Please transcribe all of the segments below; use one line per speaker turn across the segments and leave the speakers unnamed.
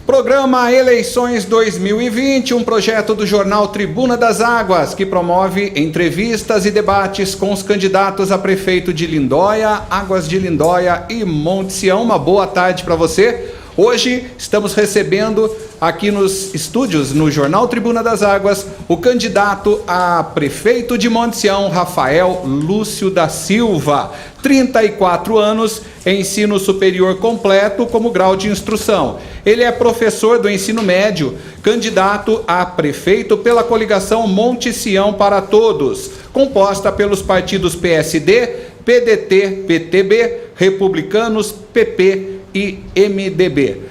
Programa Eleições 2020, um projeto do jornal Tribuna das Águas, que promove entrevistas e debates com os candidatos a prefeito de Lindóia, Águas de Lindóia e Monte Sião. Uma boa tarde para você. Hoje estamos recebendo aqui nos estúdios, no jornal Tribuna das Águas, o candidato a prefeito de Monte Sião, Rafael Lúcio da Silva, 34 anos, ensino superior completo como grau de instrução. Ele é professor do ensino médio, candidato a prefeito pela coligação Monte Sião para Todos, composta pelos partidos PSD, PDT, PTB, Republicanos, PP e MDB.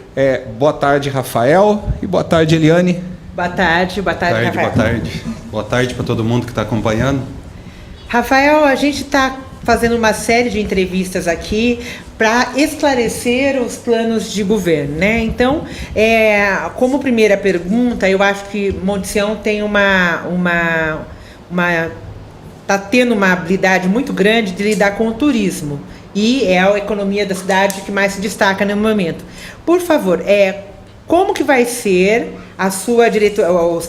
Boa tarde, Rafael, e boa tarde, Eliane.
Boa tarde, Rafael.
Boa tarde. Boa tarde para todo mundo que está acompanhando.
Rafael, a gente está fazendo uma série de entrevistas aqui para esclarecer os planos de governo, né? Então, como primeira pergunta, eu acho que Monte Sião tem está tendo uma habilidade muito grande de lidar com o turismo. E é a economia da cidade que mais se destaca no momento. Por favor, como que vai ser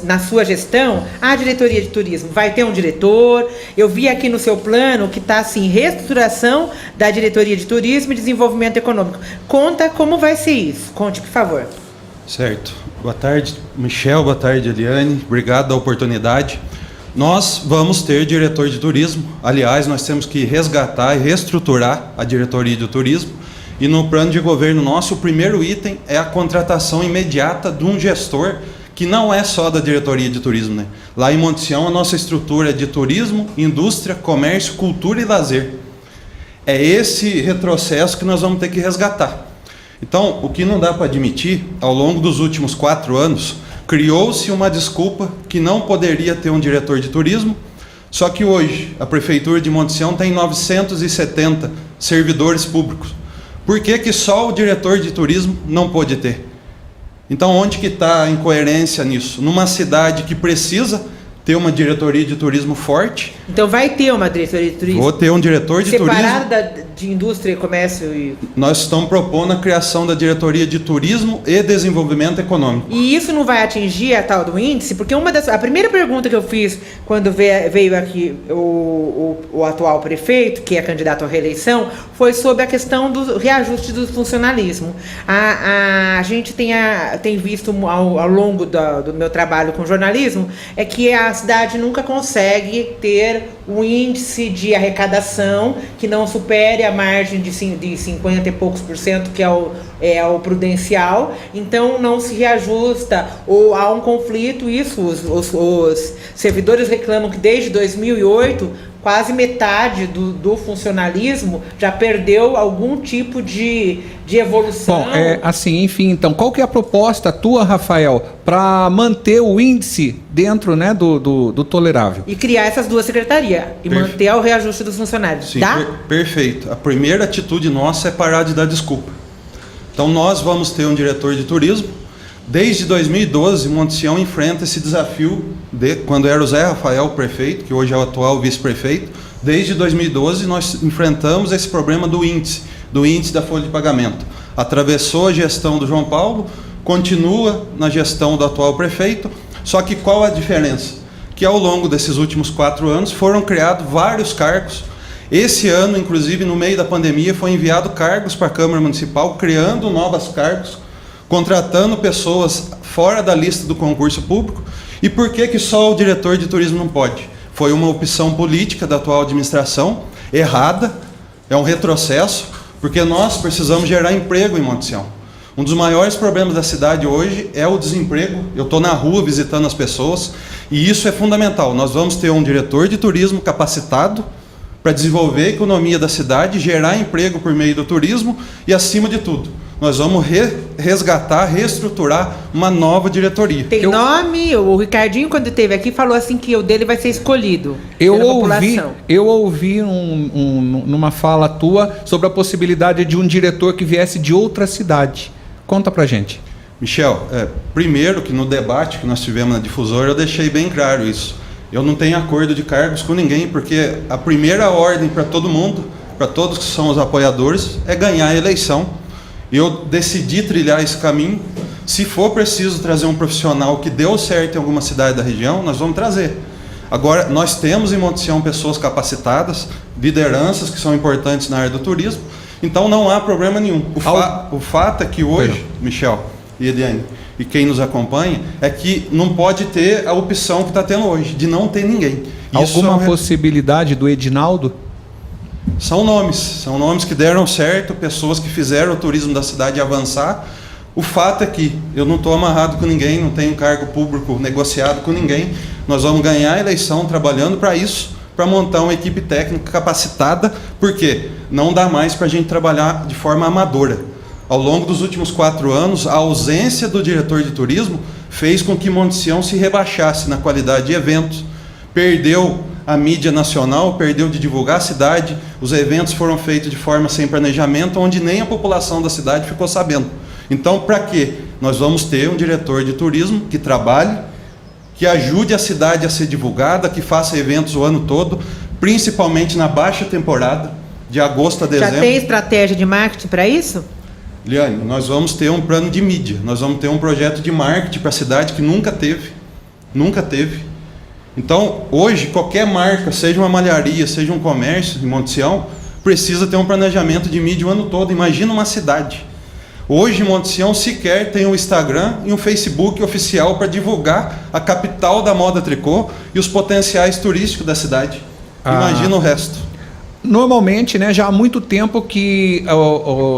na sua gestão a diretoria de turismo? Vai ter um diretor? Eu vi aqui no seu plano que está assim, reestruturação da diretoria de turismo e desenvolvimento econômico. Conta como vai ser isso. Conte, por favor.
Certo. Boa tarde, Michel. Boa tarde, Eliane. Obrigado da oportunidade. Nós vamos ter diretor de turismo. Aliás, nós temos que resgatar e reestruturar a diretoria de turismo. E no plano de governo nosso, o primeiro item é a contratação imediata de um gestor que não é só da diretoria de turismo, né? Lá em Monte Sião, a nossa estrutura é de turismo, indústria, comércio, cultura e lazer. É esse retrocesso que nós vamos ter que resgatar. Então, o que não dá para admitir, ao longo dos últimos 4 anos, criou-se uma desculpa que não poderia ter um diretor de turismo, só que hoje a Prefeitura de Monte Sião tem 970 servidores públicos. Por que só o diretor de turismo não pôde ter? Então, onde que está a incoerência nisso? Numa cidade que precisa ter uma diretoria de turismo forte.
Então vai ter uma diretoria de turismo?
Vou ter um diretor de turismo.
Separado de indústria, comércio e...
Nós estamos propondo a criação da diretoria de turismo e desenvolvimento econômico.
E isso não vai atingir a tal do índice? Porque a primeira pergunta que eu fiz quando veio aqui o atual prefeito, que é candidato à reeleição, foi sobre a questão do reajuste do funcionalismo. A gente tem visto ao longo do meu trabalho com jornalismo, é que a cidade nunca consegue ter um índice de arrecadação que não supere a margem de 50 e poucos %, que é o prudencial. Então não se reajusta, ou há um conflito. Os servidores reclamam que desde 2008 quase metade do funcionalismo já perdeu algum tipo de evolução.
Bom, enfim, então, qual que é a proposta tua, Rafael, para manter o índice dentro, né, do tolerável?
E criar essas duas secretarias e manter o reajuste dos funcionários.
Sim, perfeito. A primeira atitude nossa é parar de dar desculpa. Então, nós vamos ter um diretor de turismo. Desde 2012, Monte Sião enfrenta esse desafio quando era o Zé Rafael prefeito, que hoje é o atual vice-prefeito. Desde 2012, nós enfrentamos esse problema do índice da folha de pagamento. Atravessou a gestão do João Paulo, continua na gestão do atual prefeito, só que qual a diferença? Que ao longo desses últimos 4 anos foram criados vários cargos. Esse ano, inclusive, no meio da pandemia, foi enviado cargos para a Câmara Municipal, criando novos cargos, contratando pessoas fora da lista do concurso público. E por que só o diretor de turismo não pode? Foi uma opção política da atual administração, errada, é um retrocesso, porque nós precisamos gerar emprego em Monte Sião. Um dos maiores problemas da cidade hoje é o desemprego. Eu estou na rua visitando as pessoas e isso é fundamental. Nós vamos ter um diretor de turismo capacitado para desenvolver a economia da cidade, gerar emprego por meio do turismo e, acima de tudo, nós vamos resgatar, reestruturar uma nova diretoria.
Tem nome? O Ricardinho, quando esteve aqui, falou assim que o dele vai ser escolhido
pela população. Eu ouvi numa fala tua sobre a possibilidade de um diretor que viesse de outra cidade. Conta pra gente.
Michel, primeiro que no debate que nós tivemos na difusora eu deixei bem claro isso. Eu não tenho acordo de cargos com ninguém, porque a primeira ordem para todo mundo, para todos que são os apoiadores, é ganhar a eleição. Eu decidi trilhar esse caminho Se for preciso trazer um profissional que deu certo em alguma cidade da região, nós vamos trazer. Agora, nós temos em Monte Sião pessoas capacitadas, lideranças que são importantes na área do turismo, então não há problema nenhum. O fato é que hoje, Michel e Eliane, e quem nos acompanha, é que não pode ter a opção que está tendo hoje, de não ter ninguém.
Alguma possibilidade do Edinaldo?
São nomes que deram certo, pessoas que fizeram o turismo da cidade avançar. O fato é que eu não estou amarrado com ninguém, não tenho cargo público negociado com ninguém. Nós vamos ganhar a eleição trabalhando para isso, para montar uma equipe técnica capacitada, porque não dá mais para a gente trabalhar de forma amadora. Ao longo dos últimos 4 anos, a ausência do diretor de turismo fez com que Monte Sião se rebaixasse na qualidade de eventos, perdeu a mídia nacional, perdeu de divulgar a cidade, os eventos foram feitos de forma sem planejamento, onde nem a população da cidade ficou sabendo. Então, para quê? Nós vamos ter um diretor de turismo que trabalhe, que ajude a cidade a ser divulgada, que faça eventos o ano todo, principalmente na baixa temporada, de agosto a dezembro.
Já tem estratégia de marketing para isso?
Liane, nós vamos ter um plano de mídia, nós vamos ter um projeto de marketing para a cidade que nunca teve. Então, hoje, qualquer marca, seja uma malharia, seja um comércio em Monte Sião, precisa ter um planejamento de mídia o ano todo. Imagina uma cidade. Hoje, Monte Sião sequer tem um Instagram e um Facebook oficial para divulgar a capital da moda tricô e os potenciais turísticos da cidade. Imagina o resto.
Normalmente, né, já há muito tempo que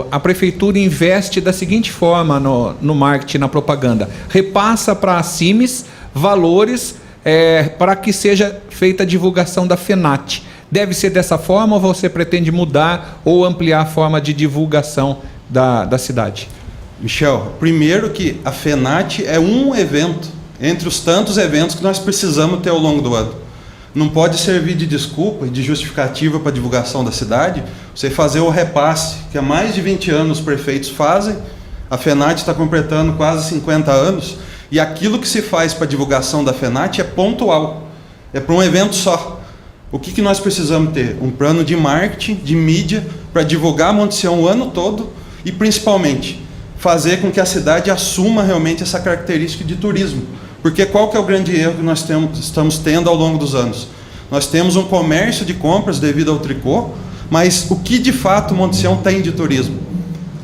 a prefeitura investe da seguinte forma no marketing, na propaganda. Repassa para a CIMES valores para que seja feita a divulgação da FENAT. Deve ser dessa forma ou você pretende mudar ou ampliar a forma de divulgação da cidade?
Michel, primeiro que a FENAT é um evento entre os tantos eventos que nós precisamos ter ao longo do ano. Não pode servir de desculpa e de justificativa para a divulgação da cidade você fazer o repasse, que há mais de 20 anos os prefeitos fazem, a FENAT está completando quase 50 anos, e aquilo que se faz para a divulgação da FENAT é pontual, é para um evento só. O que nós precisamos ter? Um plano de marketing, de mídia, para divulgar Monte Sião o ano todo e, principalmente, fazer com que a cidade assuma realmente essa característica de turismo. Porque qual que é o grande erro que nós estamos tendo ao longo dos anos? Nós temos um comércio de compras devido ao tricô, mas o que de fato Monte Sião tem de turismo?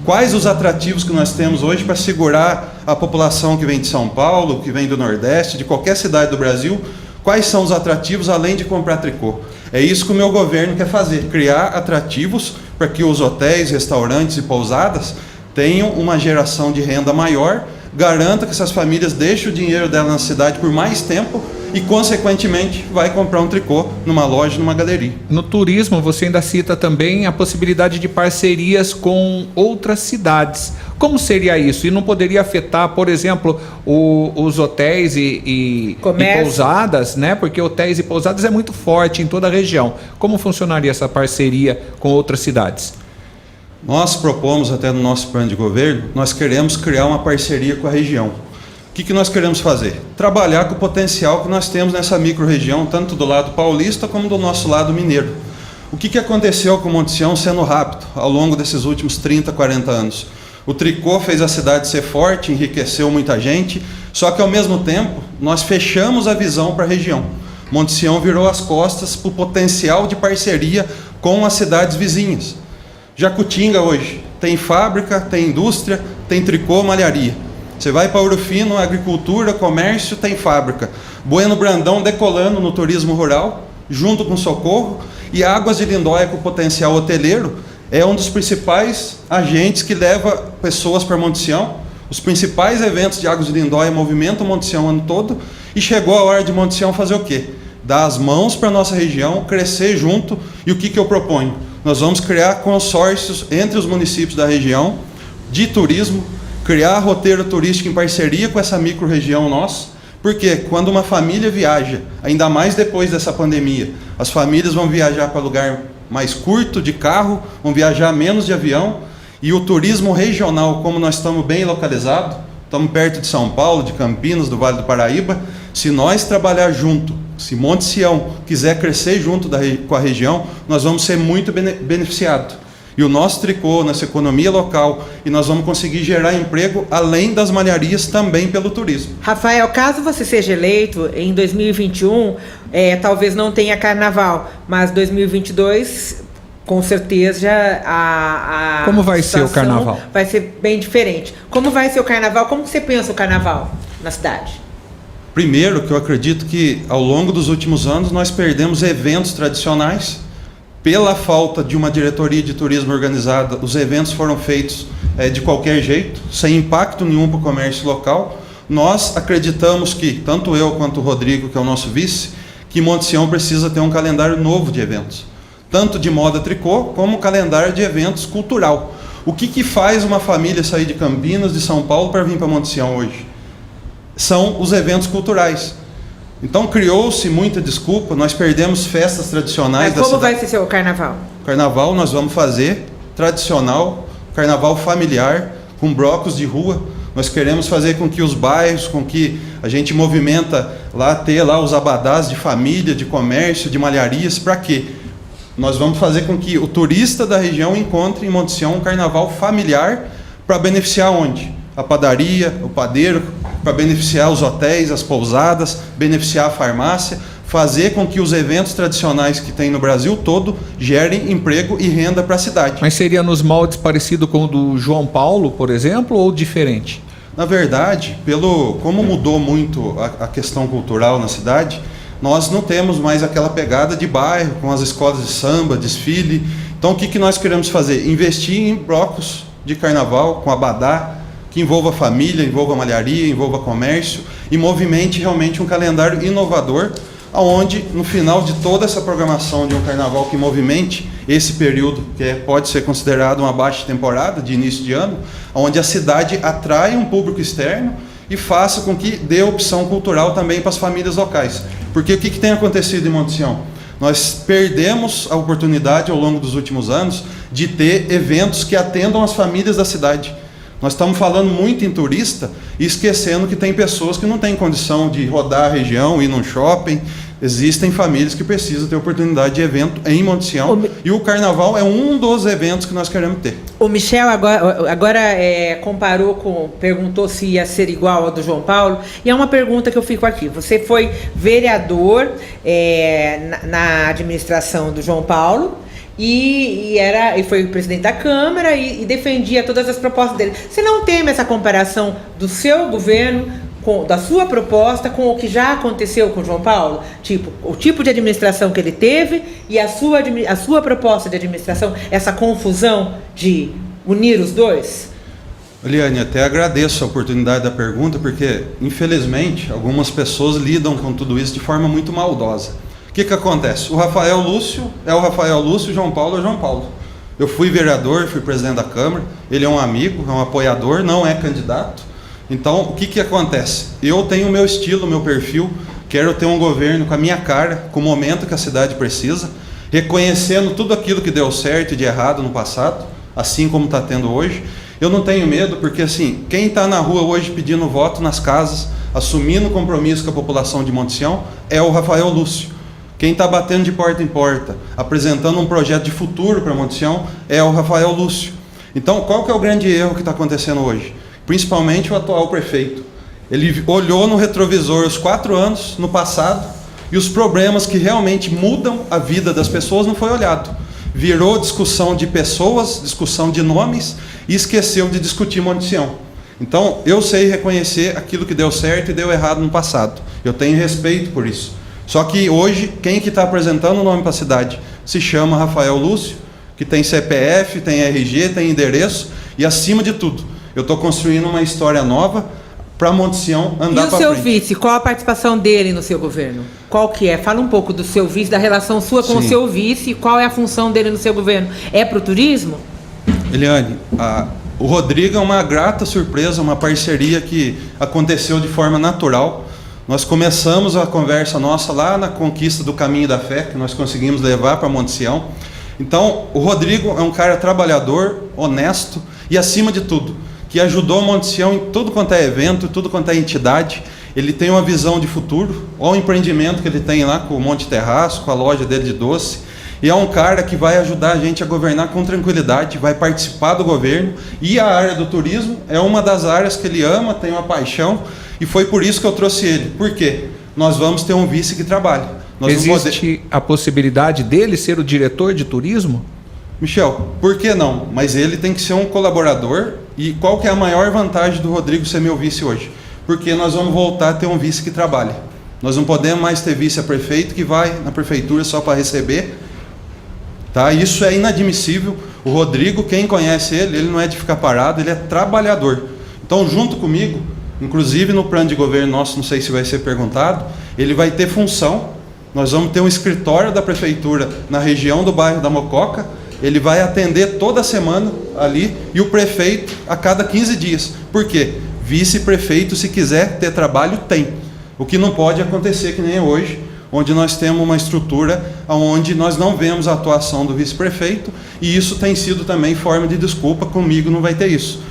Quais os atrativos que nós temos hoje para segurar a população que vem de São Paulo, que vem do Nordeste, de qualquer cidade do Brasil? Quais são os atrativos além de comprar tricô? É isso que o meu governo quer fazer, criar atrativos para que os hotéis, restaurantes e pousadas tenham uma geração de renda maior, garanta que essas famílias deixem o dinheiro dela na cidade por mais tempo e, consequentemente, vai comprar um tricô numa loja, numa galeria.
No turismo, você ainda cita também a possibilidade de parcerias com outras cidades. Como seria isso? E não poderia afetar, por exemplo, os hotéis e pousadas, né? Porque hotéis e pousadas é muito forte em toda a região. Como funcionaria essa parceria com outras cidades?
Nós propomos até no nosso plano de governo, nós queremos criar uma parceria com a região. O que nós queremos fazer? Trabalhar com o potencial que nós temos nessa micro-região, tanto do lado paulista como do nosso lado mineiro. O que aconteceu com o Monte Sião sendo rápido ao longo desses últimos 30, 40 anos? O tricô fez a cidade ser forte, enriqueceu muita gente, só que ao mesmo tempo nós fechamos a visão para a região. Monte Sião virou as costas para o potencial de parceria com as cidades vizinhas. Jacutinga hoje tem fábrica, tem indústria, tem tricô, malharia. Você vai para Ouro Fino, agricultura, comércio, tem fábrica. Bueno Brandão decolando no turismo rural, junto com Socorro, e Águas de Lindóia com potencial hoteleiro, é um dos principais agentes que leva pessoas para Monte Sião. Os principais eventos de Águas de Lindóia movimentam Monte Sião o ano todo, e chegou a hora de Monte Sião fazer o quê? Dar as mãos para a nossa região, crescer junto, e o que eu proponho? Nós vamos criar consórcios entre os municípios da região de turismo, criar roteiro turístico em parceria com essa micro-região nossa, porque quando uma família viaja, ainda mais depois dessa pandemia, as famílias vão viajar para lugar mais curto de carro, vão viajar menos de avião, e o turismo regional, como nós estamos bem localizados, estamos perto de São Paulo, de Campinas, do Vale do Paraíba, se nós trabalhar junto, se Monte Sião quiser crescer junto com a região, nós vamos ser muito beneficiados. e o nosso tricô, nossa economia local, e nós vamos conseguir gerar emprego além das malharias também pelo turismo.
Rafael, caso você seja eleito em 2021, talvez não tenha carnaval, mas 2022, com certeza,
Como vai ser o
situação
carnaval?
vai ser bem diferente. Como vai ser o carnaval? Como você pensa o carnaval na cidade?
Primeiro, que eu acredito que ao longo dos últimos anos nós perdemos eventos tradicionais. Pela falta de uma diretoria de turismo organizada, os eventos foram feitos de qualquer jeito, sem impacto nenhum para o comércio local. Nós acreditamos que, tanto eu quanto o Rodrigo, que é o nosso vice, que Monte Sião precisa ter um calendário novo de eventos. Tanto de moda tricô, como um calendário de eventos cultural. O que faz uma família sair de Campinas, de São Paulo, para vir para Monte Sião hoje? São os eventos culturais. Então criou-se muita desculpa, nós perdemos festas tradicionais da cidade.
Como vai ser seu carnaval?
Carnaval nós vamos fazer tradicional, carnaval familiar, com blocos de rua. Nós queremos fazer com que os bairros, com que a gente movimenta lá, ter lá os abadás de família, de comércio, de malharias, para quê? Nós vamos fazer com que o turista da região encontre em Monte Sião um carnaval familiar para beneficiar onde? A padaria, o padeiro, para beneficiar os hotéis, as pousadas, beneficiar a farmácia, fazer com que os eventos tradicionais que tem no Brasil todo gerem emprego e renda para a cidade.
Mas seria nos moldes parecido com o do João Paulo, por exemplo, ou diferente?
Na verdade, como mudou muito a questão cultural na cidade, nós não temos mais aquela pegada de bairro, com as escolas de samba, desfile. Então o que nós queremos fazer? Investir em blocos de carnaval, com abadá, que envolva família, envolva malharia, envolva comércio e movimente realmente um calendário inovador, onde no final de toda essa programação de um carnaval que movimente esse período, que pode ser considerado uma baixa temporada de início de ano, onde a cidade atrai um público externo e faça com que dê opção cultural também para as famílias locais. Porque o que tem acontecido em Monte Sião? Nós perdemos a oportunidade ao longo dos últimos anos de ter eventos que atendam as famílias da cidade. Nós estamos falando muito em turista e esquecendo que tem pessoas que não têm condição de rodar a região, ir num shopping. Existem famílias que precisam ter oportunidade de evento em Monte Sião e o carnaval é um dos eventos que nós queremos ter.
O Michel agora perguntou se ia ser igual ao do João Paulo, e é uma pergunta que eu fico aqui. Você foi vereador na administração do João Paulo, e foi presidente da Câmara e defendia todas as propostas dele. Você não teme essa comparação do seu governo, da sua proposta, com o que já aconteceu com o João Paulo? Tipo, o tipo de administração que ele teve e a sua proposta de administração, essa confusão de unir os dois?
Eliane, até agradeço a oportunidade da pergunta, porque, infelizmente, algumas pessoas lidam com tudo isso de forma muito maldosa. O que acontece? O Rafael Lúcio é o Rafael Lúcio, o João Paulo é o João Paulo. Eu fui vereador, fui presidente da Câmara, ele é um amigo, é um apoiador, não é candidato. Então, o que acontece? Eu tenho o meu estilo, o meu perfil, quero ter um governo com a minha cara, com o momento que a cidade precisa, reconhecendo tudo aquilo que deu certo e de errado no passado, assim como está tendo hoje. Eu não tenho medo, porque assim, quem está na rua hoje pedindo voto nas casas, assumindo compromisso com a população de Monte Sião, é o Rafael Lúcio. Quem está batendo de porta em porta, apresentando um projeto de futuro para Monte Sião, é o Rafael Lúcio. Então, qual que é o grande erro que está acontecendo hoje? Principalmente o atual prefeito. Ele olhou no retrovisor os 4 anos no passado e os problemas que realmente mudam a vida das pessoas não foi olhado. Virou discussão de pessoas, discussão de nomes e esqueceu de discutir Monte Sião. Então, eu sei reconhecer aquilo que deu certo e deu errado no passado. Eu tenho respeito por isso. Só que hoje, quem que está apresentando o nome para a cidade se chama Rafael Lúcio, que tem CPF, tem RG, tem endereço e, acima de tudo, eu estou construindo uma história nova para Monte Sião andar para frente.
E o seu vice, qual a participação dele no seu governo? Qual que é? Fala um pouco do seu vice, da relação sua com o seu vice, qual é a função dele no seu governo? É para o turismo?
Eliane, o Rodrigo é uma grata surpresa, uma parceria que aconteceu de forma natural. Nós começamos a conversa nossa lá na conquista do Caminho da Fé, que nós conseguimos levar para Monte Sião. Então, o Rodrigo é um cara trabalhador, honesto e, acima de tudo, que ajudou Monte Sião em tudo quanto é evento, tudo quanto é entidade. Ele tem uma visão de futuro, olha o empreendimento que ele tem lá com o Monte Terraço, com a loja dele de doce. E é um cara que vai ajudar a gente a governar com tranquilidade, vai participar do governo. E a área do turismo é uma das áreas que ele ama, tem uma paixão. E foi por isso que eu trouxe ele. Por quê? Nós vamos ter um vice que trabalha.
Existe a possibilidade dele ser o diretor de turismo?
Michel, por que não? Mas ele tem que ser um colaborador. E qual que é a maior vantagem do Rodrigo ser meu vice hoje? Porque nós vamos voltar a ter um vice que trabalha. Nós não podemos mais ter vice-prefeito que vai na prefeitura só para receber. Tá? Isso é inadmissível. O Rodrigo, quem conhece ele não é de ficar parado, ele é trabalhador. Então, junto comigo, inclusive no plano de governo nosso, não sei se vai ser perguntado, ele vai ter função. Nós vamos ter um escritório da prefeitura na região do bairro da Mococa. Ele vai atender toda semana ali e o prefeito a cada 15 dias. Por quê? Vice-prefeito, se quiser ter trabalho, tem. O que não pode acontecer que nem hoje, onde nós temos uma estrutura onde nós não vemos a atuação do vice-prefeito, e isso tem sido também forma de desculpa. Comigo não vai ter isso.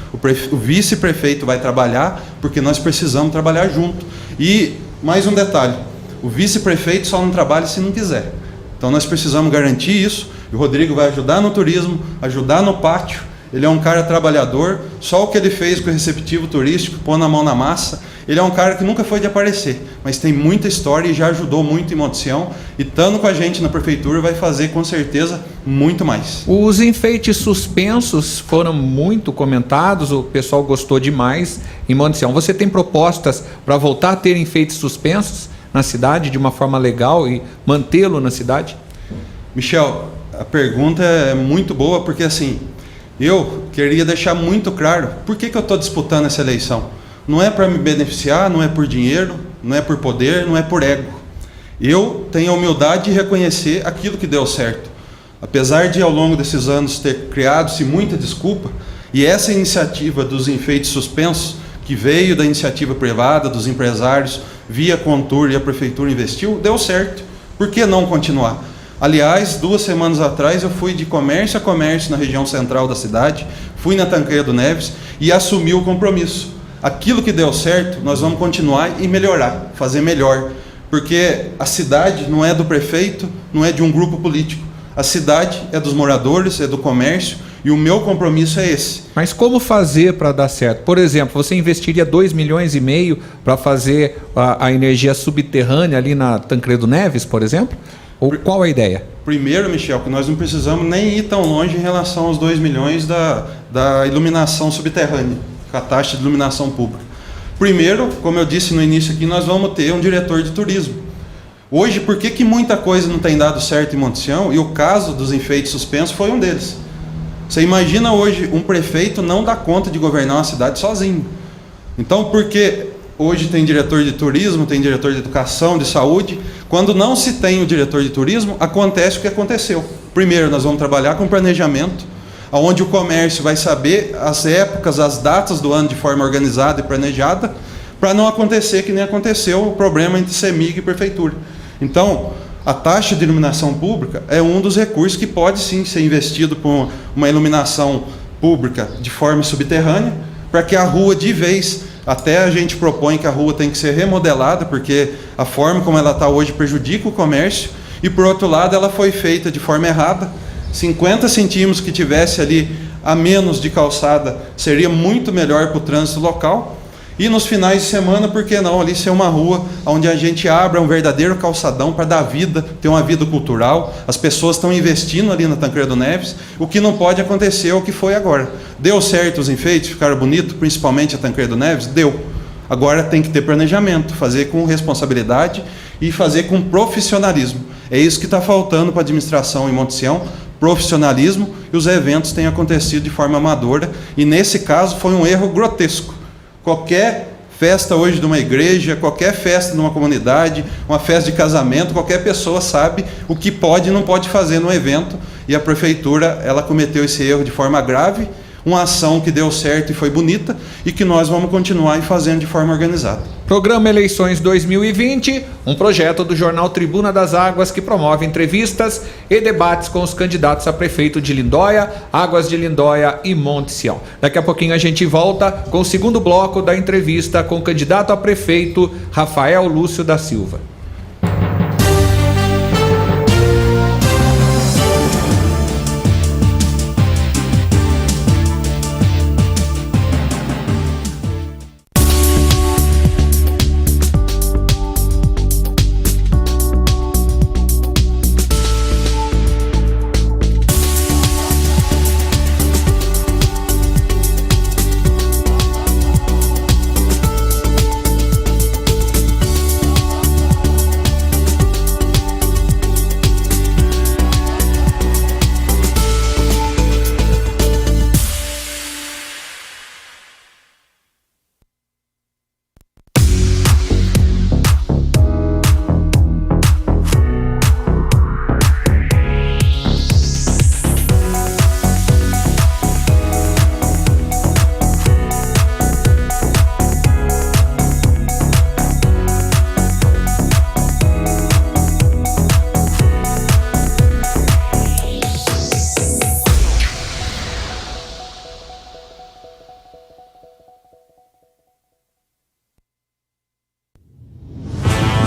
O vice-prefeito vai trabalhar porque nós precisamos trabalhar junto. E mais um detalhe, o vice-prefeito só não trabalha se não quiser. Então nós precisamos garantir isso. O Rodrigo vai ajudar no turismo, ajudar no pátio. Ele é um cara trabalhador, só o que ele fez com o receptivo turístico, pôr na mão na massa. Ele é um cara que nunca foi de aparecer, mas tem muita história e já ajudou muito em Monte Sião. E estando com a gente na prefeitura vai fazer com certeza muito mais.
Os enfeites suspensos foram muito comentados, o pessoal gostou demais em Monte Sião. Você tem propostas para voltar a ter enfeites suspensos na cidade de uma forma legal e mantê-lo na cidade?
Michel, a pergunta é muito boa porque assim, eu queria deixar muito claro por que eu estou disputando essa eleição. Não é para me beneficiar, não é por dinheiro, não é por poder, não é por ego. Eu tenho a humildade de reconhecer aquilo que deu certo. Apesar de ao longo desses anos ter criado-se muita desculpa, e essa iniciativa dos enfeites suspensos, que veio da iniciativa privada, dos empresários, via Contur e a prefeitura investiu, deu certo. Por que não continuar? Aliás, 2 semanas atrás eu fui de comércio a comércio na região central da cidade, fui na Tancredo Neves e assumi o compromisso. Aquilo que deu certo, nós vamos continuar e melhorar, fazer melhor. Porque a cidade não é do prefeito, não é de um grupo político. A cidade é dos moradores, é do comércio e o meu compromisso é esse.
Mas como fazer para dar certo? Por exemplo, você investiria 2,5 milhões para fazer a energia subterrânea ali na Tancredo Neves, por exemplo? Ou qual a ideia?
Primeiro, Michel, que nós não precisamos nem ir tão longe em relação aos 2 milhões da iluminação subterrânea, com a taxa de iluminação pública. Primeiro, como eu disse no início aqui, nós vamos ter um diretor de turismo. Hoje, por que muita coisa não tem dado certo em Monte Sião? E o caso dos enfeites suspensos foi um deles. Você imagina hoje um prefeito não dá conta de governar uma cidade sozinho. Então, por que hoje tem diretor de turismo, tem diretor de educação, de saúde? Quando não se tem o diretor de turismo, acontece o que aconteceu. Primeiro, nós vamos trabalhar com planejamento, onde o comércio vai saber as épocas, as datas do ano de forma organizada e planejada, para não acontecer que nem aconteceu o problema entre CEMIG e prefeitura. Então, a taxa de iluminação pública é um dos recursos que pode sim ser investido por uma iluminação pública de forma subterrânea, para que a rua de vez, até a gente propõe que a rua tem que ser remodelada, porque a forma como ela está hoje prejudica o comércio, e por outro lado ela foi feita de forma errada. 50 centímetros que tivesse ali a menos de calçada seria muito melhor para o trânsito local. E nos finais de semana, por que não ali ser uma rua onde a gente abra um verdadeiro calçadão para dar vida, ter uma vida cultural. As pessoas estão investindo ali na Tancredo Neves. O que não pode acontecer é o que foi agora. Deu certo os enfeites, ficaram bonitos, principalmente a Tancredo Neves? Deu. Agora tem que ter planejamento, fazer com responsabilidade e fazer com profissionalismo. É isso que está faltando para a administração em Monte Sião, profissionalismo, e os eventos têm acontecido de forma amadora. E nesse caso foi um erro grotesco. Qualquer festa hoje de uma igreja, qualquer festa de uma comunidade, uma festa de casamento, qualquer pessoa sabe o que pode e não pode fazer no evento, e a prefeitura ela cometeu esse erro de forma grave, uma ação que deu certo e foi bonita, e que nós vamos continuar fazendo de forma organizada.
Programa Eleições 2020, um projeto do jornal Tribuna das Águas que promove entrevistas e debates com os candidatos a prefeito de Lindóia, Águas de Lindóia e Monte Sião. Daqui a pouquinho a gente volta com o segundo bloco da entrevista com o candidato a prefeito Rafael Lúcio da Silva.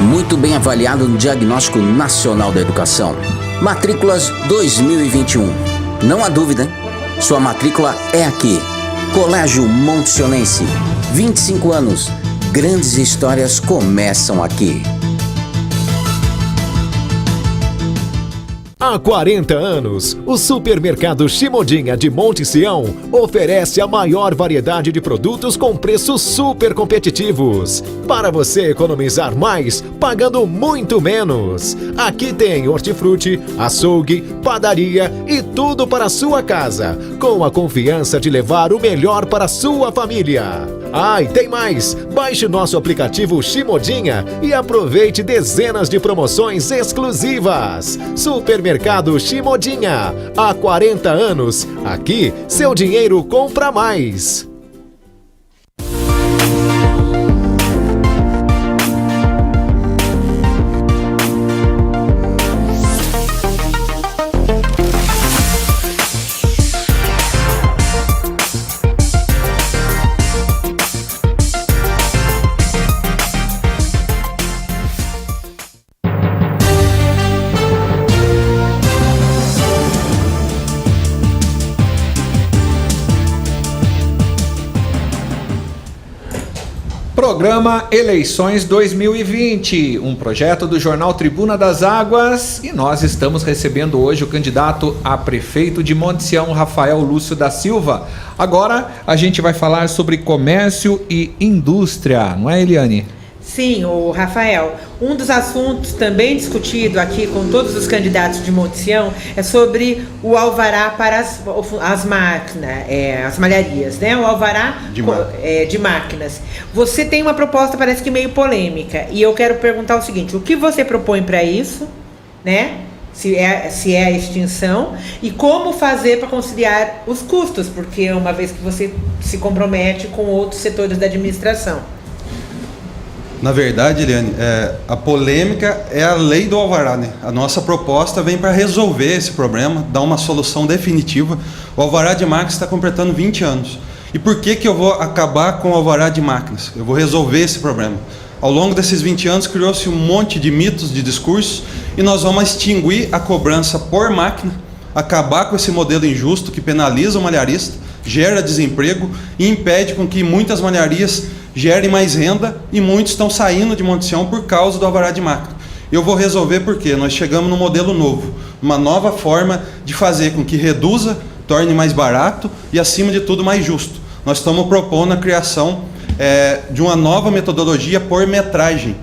muito bem avaliado no Diagnóstico Nacional da Educação. Matrículas 2021. Não há dúvida, hein? Sua matrícula é aqui. Colégio Monte-Sionense. 25 anos. Grandes histórias começam aqui.
Há 40 anos, o supermercado Chimodinha de Monte Sião oferece a maior variedade de produtos com preços super competitivos. Para você economizar mais, pagando muito menos. Aqui tem hortifruti, açougue, padaria e tudo para a sua casa, com a confiança de levar o melhor para a sua família. Ah, e tem mais! Baixe nosso aplicativo Chimodinha e aproveite dezenas de promoções exclusivas. Supermercado Chimodinha. Há 40 anos, aqui seu dinheiro compra mais.
Programa Eleições 2020, um projeto do jornal Tribuna das Águas, e nós estamos recebendo hoje o candidato a prefeito de Monte Sião, Rafael Lúcio da Silva. Agora a gente vai falar sobre comércio e indústria, não é, Eliane?
Sim, o Rafael, um dos assuntos também discutido aqui com todos os candidatos de Monte Sião é sobre o alvará para as máquinas, as malharias, né? O alvará de máquinas. Você tem uma proposta, parece que meio polêmica, e eu quero perguntar o seguinte: o que você propõe para isso, né? Se é a extinção, e como fazer para conciliar os custos, porque uma vez que você se compromete com outros setores da administração.
Na verdade, Eliane, a polêmica é a lei do alvará, né? A nossa proposta vem para resolver esse problema, dar uma solução definitiva. O alvará de máquinas está completando 20 anos. E por que eu vou acabar com o alvará de máquinas? Eu vou resolver esse problema. Ao longo desses 20 anos criou-se um monte de mitos, de discursos, e nós vamos extinguir a cobrança por máquina, acabar com esse modelo injusto que penaliza o malharista, gera desemprego e impede com que muitas malharias gerem mais renda, e muitos estão saindo de Monte Sião por causa do alvará de máquina. Eu vou resolver porque nós chegamos num modelo novo, uma nova forma de fazer com que reduza, torne mais barato e, acima de tudo, mais justo. Nós estamos propondo a criação de uma nova metodologia por metragem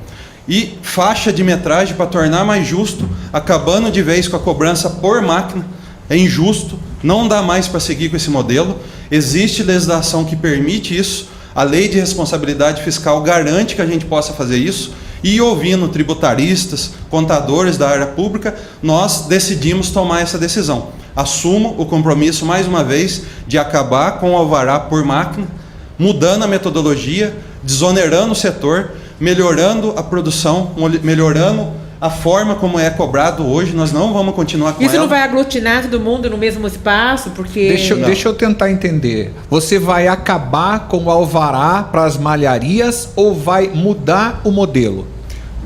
e faixa de metragem para tornar mais justo, acabando de vez com a cobrança por máquina. É injusto, não dá mais para seguir com esse modelo. Existe legislação que permite isso. A lei de responsabilidade fiscal garante que a gente possa fazer isso, e ouvindo tributaristas, contadores da área pública, nós decidimos tomar essa decisão. Assumo o compromisso, mais uma vez, de acabar com o alvará por máquina, mudando a metodologia, desonerando o setor, melhorando a produção, melhorando a forma como é cobrado hoje. Nós não vamos continuar com
isso.
ela.
Não vai aglutinar todo mundo no mesmo espaço? Porque...
Deixa eu tentar entender. Você vai acabar com o alvará para as malharias ou vai mudar o modelo?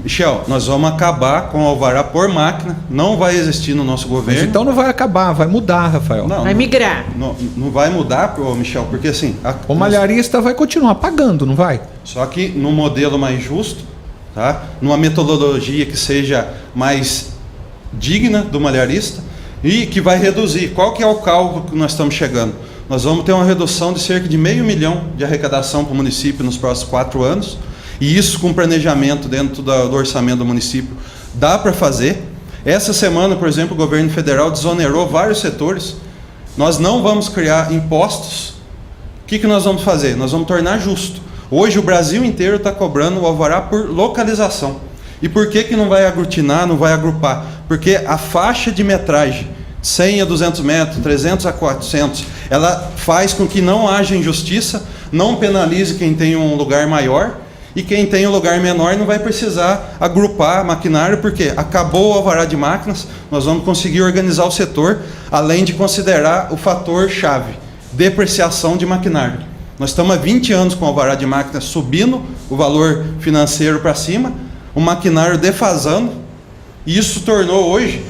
Michel, nós vamos acabar com o alvará por máquina, não vai existir no nosso governo.
Mas então não vai acabar, vai mudar, Rafael.
Vai migrar.
Não vai mudar, Michel, porque assim...
O malharista vai continuar pagando, não vai?
Só que no modelo mais justo, tá? Numa metodologia que seja mais digna do malharista e que vai reduzir. Qual que é o cálculo que nós estamos chegando? Nós vamos ter uma redução de cerca de R$500 milhão de arrecadação para o município nos próximos 4 anos, e isso com planejamento dentro do orçamento do município dá para fazer. Essa semana, por exemplo, o governo federal desonerou vários setores. Nós não vamos criar impostos. O que nós vamos fazer? Nós vamos tornar justo. Hoje o Brasil inteiro está cobrando o alvará por localização. E por que não vai aglutinar, não vai agrupar? Porque a faixa de metragem, 100 a 200 metros, 300 a 400, ela faz com que não haja injustiça, não penalize quem tem um lugar maior, e quem tem um lugar menor não vai precisar agrupar maquinário, porque acabou o alvará de máquinas, nós vamos conseguir organizar o setor, além de considerar o fator chave, depreciação de maquinário. Nós estamos há 20 anos com o alvará de máquinas subindo o valor financeiro para cima, o maquinário defasando, e isso tornou hoje,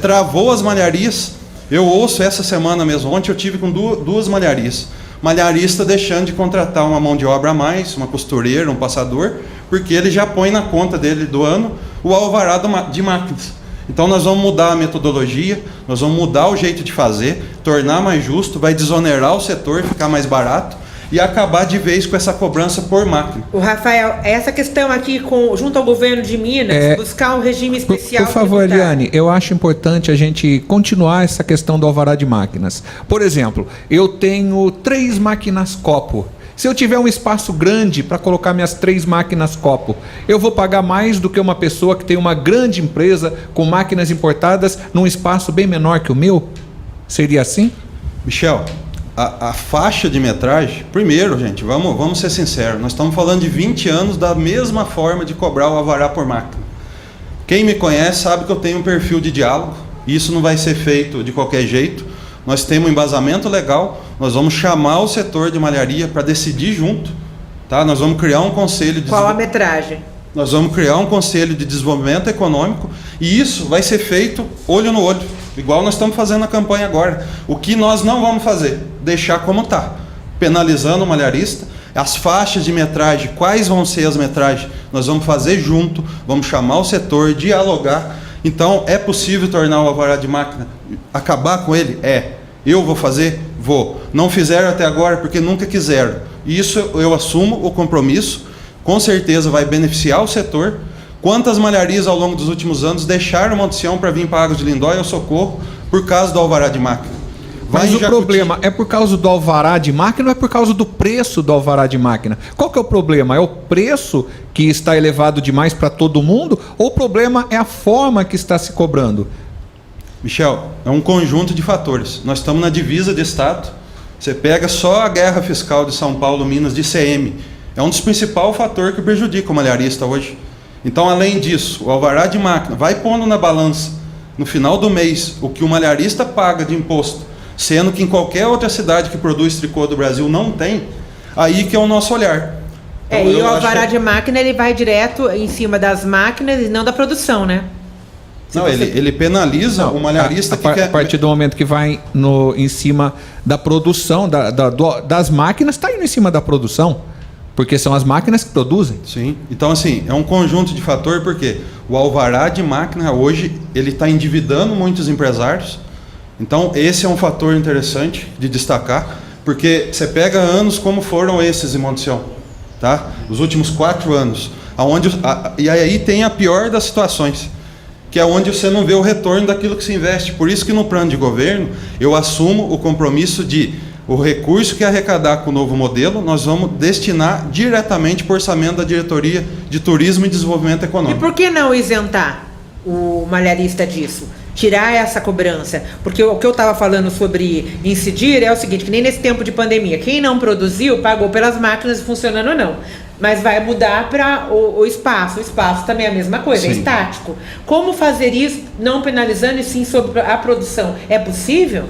travou as malharias. Eu ouço essa semana mesmo, ontem eu tive com duas malharias. Malharista deixando de contratar uma mão de obra a mais, uma costureira, um passador, porque ele já põe na conta dele do ano o alvará de máquinas. Então nós vamos mudar a metodologia, nós vamos mudar o jeito de fazer, tornar mais justo, vai desonerar o setor, ficar mais barato e acabar de vez com essa cobrança por máquina.
O Rafael, essa questão aqui junto ao governo de Minas, buscar um regime especial.
Por favor, Eliane, eu acho importante a gente continuar essa questão do alvará de máquinas. Por exemplo, eu tenho 3 máquinas copo. Se eu tiver um espaço grande para colocar minhas 3 máquinas copo, eu vou pagar mais do que uma pessoa que tem uma grande empresa com máquinas importadas num espaço bem menor que o meu? Seria assim?
Michel, a faixa de metragem, primeiro, gente, vamos ser sinceros, nós estamos falando de 20 anos da mesma forma de cobrar o alvará por máquina. Quem me conhece sabe que eu tenho um perfil de diálogo, e isso não vai ser feito de qualquer jeito. Nós temos um embasamento legal, nós vamos chamar o setor de malharia para decidir junto, tá? Nós vamos criar um conselho de...
Qual a metragem?
Nós vamos criar um conselho de desenvolvimento econômico e isso vai ser feito olho no olho, igual nós estamos fazendo na campanha agora. O que nós não vamos fazer? Deixar como está, penalizando o malharista. As faixas de metragem, quais vão ser as metragens? Nós vamos fazer junto, vamos chamar o setor, dialogar. Então, é possível tornar o alvará de máquina, acabar com ele? Eu vou fazer? Vou. Não fizeram até agora porque nunca quiseram. Isso eu assumo o compromisso, com certeza vai beneficiar o setor. Quantas malharias ao longo dos últimos anos deixaram Monte Sião para vir para Águas de Lindóia ou Socorro por causa do alvará de máquina?
Mas o problema é por causa do alvará de máquina ou é por causa do preço do alvará de máquina? Qual que é o problema? É o preço que está elevado demais para todo mundo ou o problema é a forma que está se cobrando?
Michel, é um conjunto de fatores. Nós estamos na divisa de Estado. Você pega só a guerra fiscal de São Paulo, Minas, de ICM. É um dos principais fatores que prejudica o malharista hoje. Então, além disso, o alvará de máquina vai pondo na balança, no final do mês, o que o malharista paga de imposto, sendo que em qualquer outra cidade que produz tricô do Brasil não tem, aí que é o nosso olhar. Então,
e o alvará de máquina ele vai direto em cima das máquinas e não da produção, né?
Não, ele penaliza o malharista que quer...
A partir do momento que vai em cima da produção, das máquinas, está indo em cima da produção, porque são as máquinas que produzem.
Sim, então assim, é um conjunto de fatores, porque o alvará de máquina hoje, ele está endividando muitos empresários. Então esse é um fator interessante de destacar, porque você pega anos como foram esses em Monte Sião, tá? Os últimos 4 anos, e aí tem a pior das situações, que é onde você não vê o retorno daquilo que se investe. Por isso que no plano de governo eu assumo o compromisso de o recurso que arrecadar com o novo modelo, nós vamos destinar diretamente para o orçamento da Diretoria de Turismo e Desenvolvimento Econômico.
E por que não isentar o malharista disso? Tirar essa cobrança? Porque o que eu estava falando sobre incidir é o seguinte, que nem nesse tempo de pandemia, quem não produziu, pagou pelas máquinas funcionando ou não. Mas vai mudar para o espaço. O espaço também é a mesma coisa,
Sim.
É estático. Como fazer isso, não penalizando, e sim sobre a produção? É possível?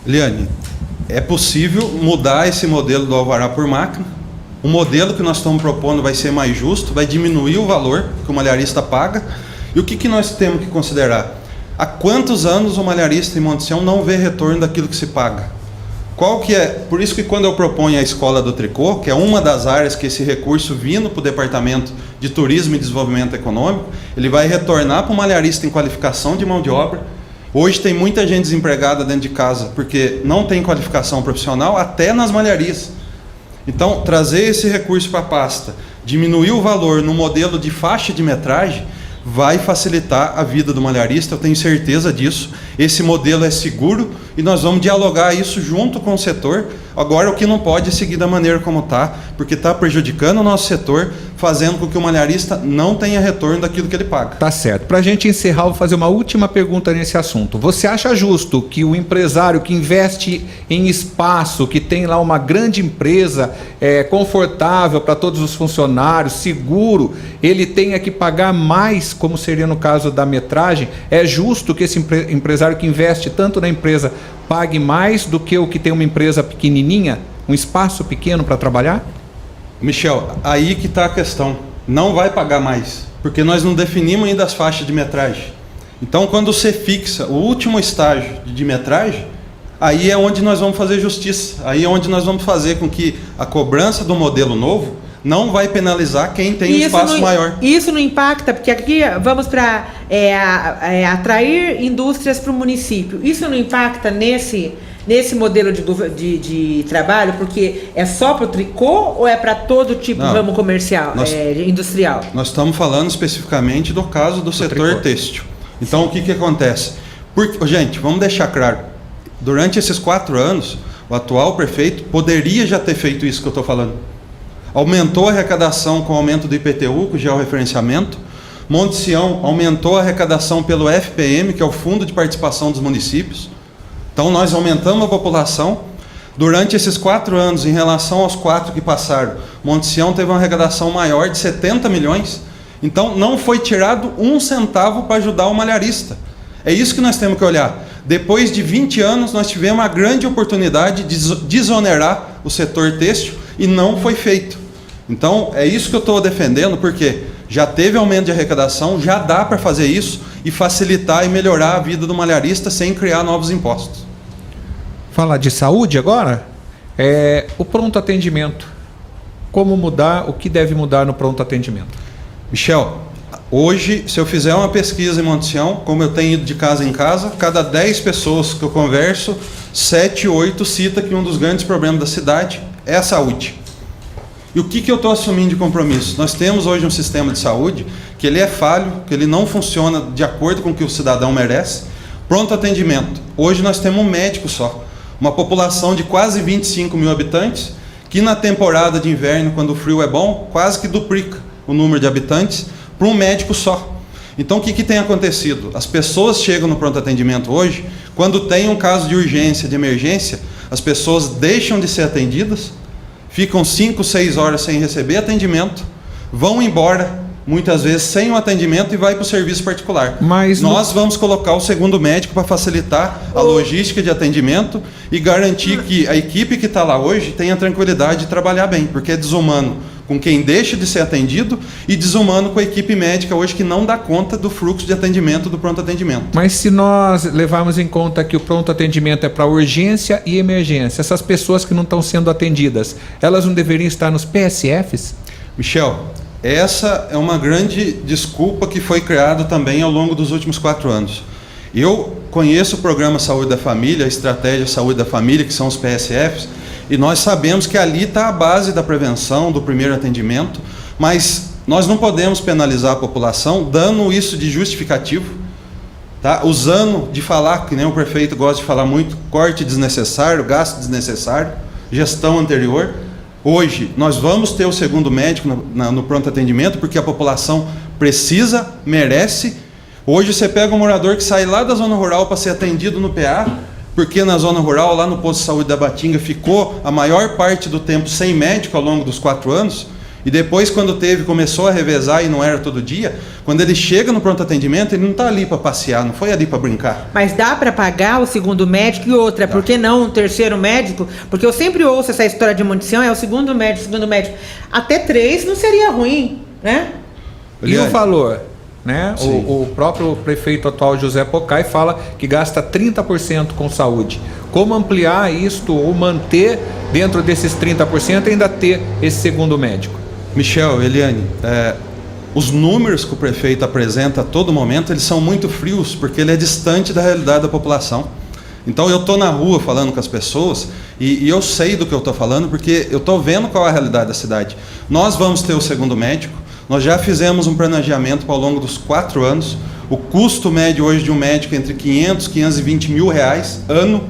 Eliane, é possível mudar esse modelo do alvará por máquina. O modelo que nós estamos propondo vai ser mais justo, vai diminuir o valor que o malharista paga. E o que nós temos que considerar? Há quantos anos o malharista em Monte Sião não vê retorno daquilo que se paga? Qual que é? Por isso que quando eu proponho a Escola do Tricô, que é uma das áreas que esse recurso vindo para o Departamento de Turismo e Desenvolvimento Econômico, ele vai retornar para o malharista em qualificação de mão de obra. Hoje tem muita gente desempregada dentro de casa porque não tem qualificação profissional, até nas malharias. Então, trazer esse recurso para a pasta, diminuir o valor no modelo de faixa de metragem, vai facilitar a vida do malharista, eu tenho certeza disso. Esse modelo é seguro e nós vamos dialogar isso junto com o setor. Agora, o que não pode é seguir da maneira como está, porque está prejudicando o nosso setor, fazendo com que o malharista não tenha retorno daquilo que ele paga.
Tá certo. Para a gente encerrar, eu vou fazer uma última pergunta nesse assunto. Você acha justo que o empresário que investe em espaço, que tem lá uma grande empresa confortável para todos os funcionários, seguro, ele tenha que pagar mais, como seria no caso da metragem? É justo que esse empresário que investe tanto na empresa pague mais do que o que tem uma empresa pequenininha, um espaço pequeno para trabalhar?
Michel, aí que está a questão. Não vai pagar mais. porque nós não definimos ainda as faixas de metragem. Então, quando você fixa o último estágio de metragem, aí é onde nós vamos fazer justiça, aí é onde nós vamos fazer com que a cobrança do modelo novo não vai penalizar quem tem um espaço maior.
Isso não impacta, porque aqui vamos para atrair indústrias para o município. Isso não impacta nesse modelo de trabalho, porque é só para o tricô ou é para todo tipo de ramo comercial, industrial?
Nós estamos falando especificamente do caso do setor têxtil. Então, o que acontece? Gente, vamos deixar claro, durante esses 4 anos, o atual prefeito poderia já ter feito isso que eu estou falando. Aumentou a arrecadação com o aumento do IPTU, com o georreferenciamento. Monte Sião aumentou a arrecadação pelo FPM, que é o Fundo de Participação dos Municípios. Então, nós aumentamos a população. Durante esses 4 anos, em relação aos 4 que passaram, Monte Sião teve uma arrecadação maior de 70 milhões. Então, não foi tirado um centavo para ajudar o malharista. É isso que nós temos que olhar. Depois de 20 anos, nós tivemos a grande oportunidade de desonerar o setor têxtil e não foi feito. Então, é isso que eu estou defendendo, porque já teve aumento de arrecadação, já dá para fazer isso e facilitar e melhorar a vida do malharista sem criar novos impostos.
Falar de saúde agora, o pronto atendimento. Como mudar, o que deve mudar no pronto atendimento?
Michel, hoje, se eu fizer uma pesquisa em Monte Sião, como eu tenho ido de casa em casa, cada 10 pessoas que eu converso, 7, 8 cita que um dos grandes problemas da cidade é a saúde. E o que eu estou assumindo de compromisso? Nós temos hoje um sistema de saúde que ele é falho, que ele não funciona de acordo com o que o cidadão merece. Pronto atendimento. Hoje nós temos um médico só. Uma população de quase 25 mil habitantes, que na temporada de inverno, quando o frio é bom, quase que duplica o número de habitantes para um médico só. Então, o que tem acontecido? As pessoas chegam no pronto atendimento hoje, quando tem um caso de urgência, de emergência, as pessoas deixam de ser atendidas, ficam 5, 6 horas sem receber atendimento, vão embora, muitas vezes sem o atendimento, e vai para o serviço particular.
Mas
nós vamos colocar o segundo médico para facilitar a logística de atendimento e garantir que a equipe que está lá hoje tenha tranquilidade de trabalhar bem, porque é desumano com quem deixa de ser atendido e desumano com a equipe médica hoje que não dá conta do fluxo de atendimento do pronto atendimento.
Mas se nós levarmos em conta que o pronto atendimento é para urgência e emergência, essas pessoas que não estão sendo atendidas, elas não deveriam estar nos PSFs?
Michel, essa é uma grande desculpa que foi criada também ao longo dos últimos 4 anos. Eu conheço o programa Saúde da Família, a estratégia Saúde da Família, que são os PSFs, e nós sabemos que ali está a base da prevenção, do primeiro atendimento, mas nós não podemos penalizar a população dando isso de justificativo, tá? Usando de falar, que nem o prefeito gosta de falar muito, corte desnecessário, gasto desnecessário, gestão anterior. Hoje, nós vamos ter o segundo médico no pronto atendimento, porque a população precisa, merece. Hoje você pega um morador que sai lá da zona rural para ser atendido no PA, porque na zona rural, lá no posto de saúde da Batinga, ficou a maior parte do tempo sem médico ao longo dos 4 anos, e depois, quando começou a revezar e não era todo dia, quando ele chega no pronto atendimento, ele não está ali para passear, não foi ali para brincar.
Mas dá para pagar o segundo médico e outra, por que não um terceiro médico? Porque eu sempre ouço essa história de Monte Sião, é o segundo médico. Até 3 não seria ruim, né?
E o valor? Né? O próprio prefeito atual, José Pocai, fala que gasta 30% com saúde. Como ampliar isto ou manter dentro desses 30% e ainda ter esse segundo médico?
Michel, Eliane, os números que o prefeito apresenta a todo momento, eles são muito frios, porque ele é distante da realidade da população. Então eu estou na rua falando com as pessoas e eu sei do que eu estou falando, porque eu estou vendo qual é a realidade da cidade. Nós vamos ter o segundo médico. Nós já fizemos um planejamento ao longo dos 4 anos. O custo médio hoje de um médico é entre 500 e 520 mil reais ano.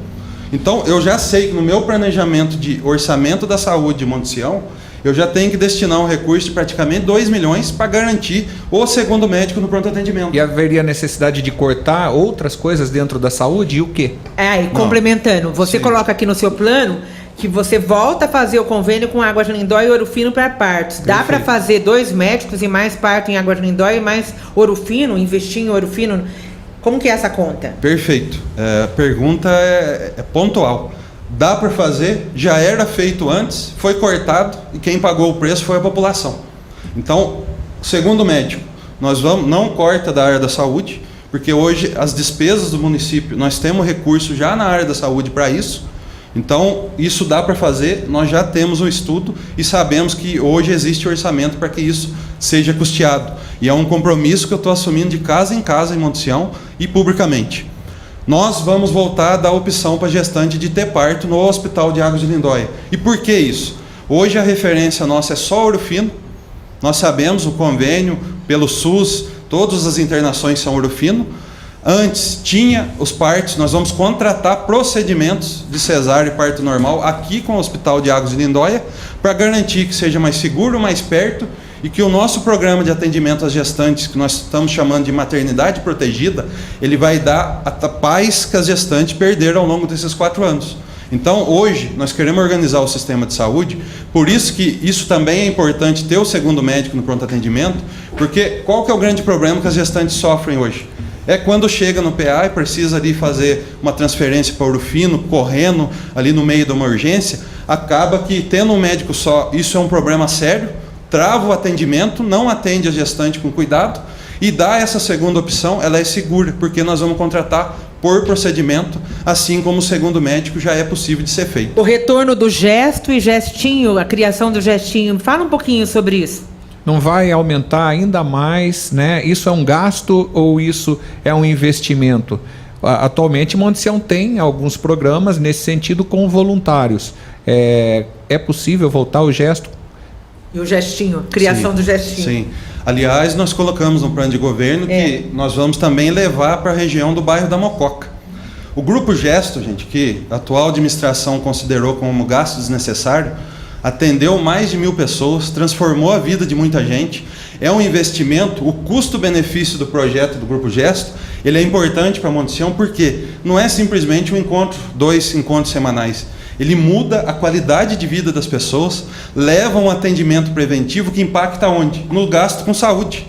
Então, eu já sei que no meu planejamento de orçamento da saúde de Monte Sião, eu já tenho que destinar um recurso de praticamente 2 milhões para garantir o segundo médico no pronto atendimento.
E haveria necessidade de cortar outras coisas dentro da saúde e o quê?
E complementando, você coloca aqui no seu plano que você volta a fazer o convênio com Águas de Lindóia e Ouro Fino para partos. Dá para fazer 2 médicos e mais parto em Águas de Lindóia e mais Ouro Fino, investir em Ouro Fino? Como que é essa conta?
Perfeito. A pergunta é pontual. Dá para fazer, já era feito antes, foi cortado e quem pagou o preço foi a população. Então, segundo médico, nós vamos, não corta da área da saúde, porque hoje as despesas do município, nós temos recurso já na área da saúde para isso. Então, isso dá para fazer, nós já temos um estudo e sabemos que hoje existe orçamento para que isso seja custeado. E é um compromisso que eu estou assumindo de casa em Monte Sião e publicamente. Nós vamos voltar a dar opção para gestante de ter parto no Hospital de Águas de Lindóia. E por que isso? Hoje a referência nossa é só Ouro Fino. Nós sabemos o convênio pelo SUS, todas as internações são Ouro Fino. Antes tinha os partos, nós vamos contratar procedimentos de cesárea e parto normal aqui com o Hospital de Águas de Lindóia para garantir que seja mais seguro, mais perto e que o nosso programa de atendimento às gestantes, que nós estamos chamando de maternidade protegida, ele vai dar a paz que as gestantes perderam ao longo desses 4 anos. Então, hoje, nós queremos organizar o sistema de saúde, por isso que isso também é importante ter o segundo médico no pronto atendimento, porque qual que é o grande problema que as gestantes sofrem hoje? É quando chega no PA e precisa ali fazer uma transferência para Ouro Fino, correndo ali no meio de uma urgência, acaba que tendo um médico só, isso é um problema sério, trava o atendimento, não atende a gestante com cuidado e dá essa segunda opção, ela é segura, porque nós vamos contratar por procedimento, assim como o segundo médico já é possível de ser feito.
O retorno do gesto e gestinho, a criação do gestinho, fala um pouquinho sobre isso.
Não vai aumentar ainda mais, né? Isso é um gasto ou isso é um investimento? Atualmente, Monte Sião tem alguns programas nesse sentido com voluntários. É possível voltar o gesto?
E o gestinho, criação do gestinho.
Sim. Aliás, nós colocamos no plano de governo que nós vamos também levar para a região do bairro da Mococa. O Grupo Gesto, gente, que a atual administração considerou como gasto desnecessário, atendeu mais de 1.000 pessoas, transformou a vida de muita gente. É um investimento, o custo-benefício do projeto do Grupo Gesto, ele é importante para a Monte Sião porque não é simplesmente um encontro, 2 encontros semanais. Ele muda a qualidade de vida das pessoas, leva um atendimento preventivo que impacta onde? No gasto com saúde.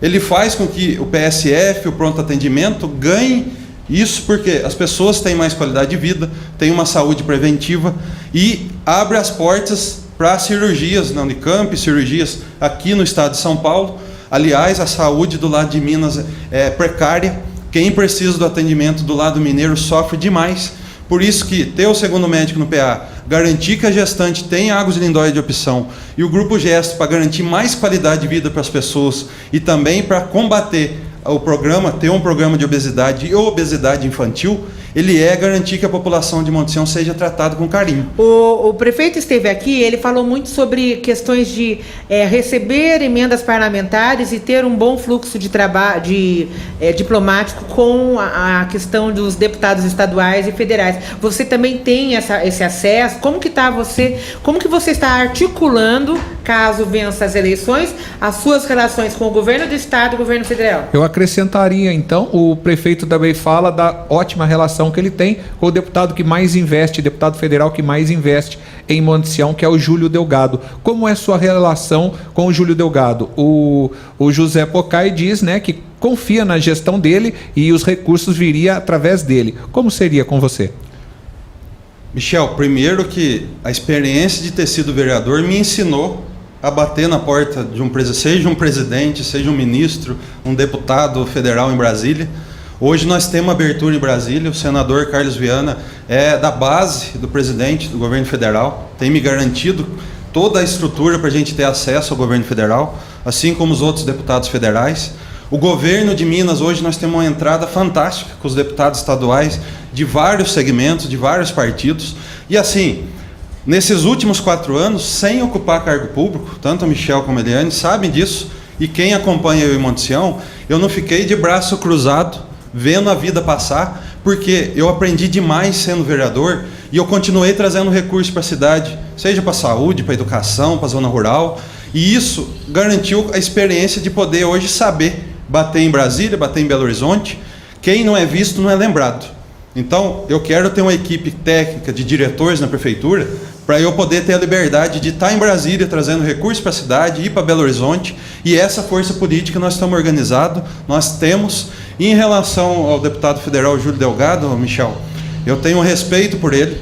Ele faz com que o PSF, o pronto atendimento, ganhe isso porque as pessoas têm mais qualidade de vida, têm uma saúde preventiva e abre as portas para cirurgias na Unicamp, cirurgias aqui no estado de São Paulo. Aliás, a saúde do lado de Minas é precária. Quem precisa do atendimento do lado mineiro sofre demais. Por isso que ter o segundo médico no PA, garantir que a gestante tenha Águas de Lindóia de opção e o Grupo Gesto para garantir mais qualidade de vida para as pessoas e também para combater o programa, ter um programa de obesidade e obesidade infantil, ele é garantir que a população de Monte Sião seja tratada com carinho.
O prefeito esteve aqui, ele falou muito sobre questões de receber emendas parlamentares e ter um bom fluxo de trabalho diplomático com a questão dos deputados estaduais e federais. Você também tem esse acesso? Como que você está articulando, caso vença as eleições, as suas relações com o governo do estado e o governo federal?
Eu acrescentaria, então, o prefeito também fala da ótima relação que ele tem com o deputado que mais investe, deputado federal que mais investe em Monte Sião, que é o Júlio Delgado. Como é sua relação com o Júlio Delgado? O José Pocai diz, né, que confia na gestão dele e os recursos viriam através dele. Como seria com você?
Michel, primeiro que a experiência de ter sido vereador me ensinou a bater na porta de seja um presidente, seja um ministro, um deputado federal em Brasília. Hoje nós temos abertura em Brasília, o senador Carlos Viana é da base do presidente do governo federal, tem me garantido toda a estrutura para a gente ter acesso ao governo federal, assim como os outros deputados federais. O governo de Minas, hoje nós temos uma entrada fantástica com os deputados estaduais de vários segmentos, de vários partidos, e assim, nesses últimos 4 anos, sem ocupar cargo público, tanto a Michel como a Eliane sabem disso, e quem acompanha eu em Monte Sião, eu não fiquei de braço cruzado, vendo a vida passar, porque eu aprendi demais sendo vereador e eu continuei trazendo recursos para a cidade, seja para a saúde, para a educação, para a zona rural, e isso garantiu a experiência de poder hoje saber bater em Brasília, bater em Belo Horizonte. Quem não é visto não é lembrado. Então, eu quero ter uma equipe técnica de diretores na prefeitura para eu poder ter a liberdade de estar em Brasília trazendo recursos para a cidade, ir para Belo Horizonte, e essa força política nós estamos organizados, nós temos. E em relação ao deputado federal Júlio Delgado, Michel, eu tenho respeito por ele,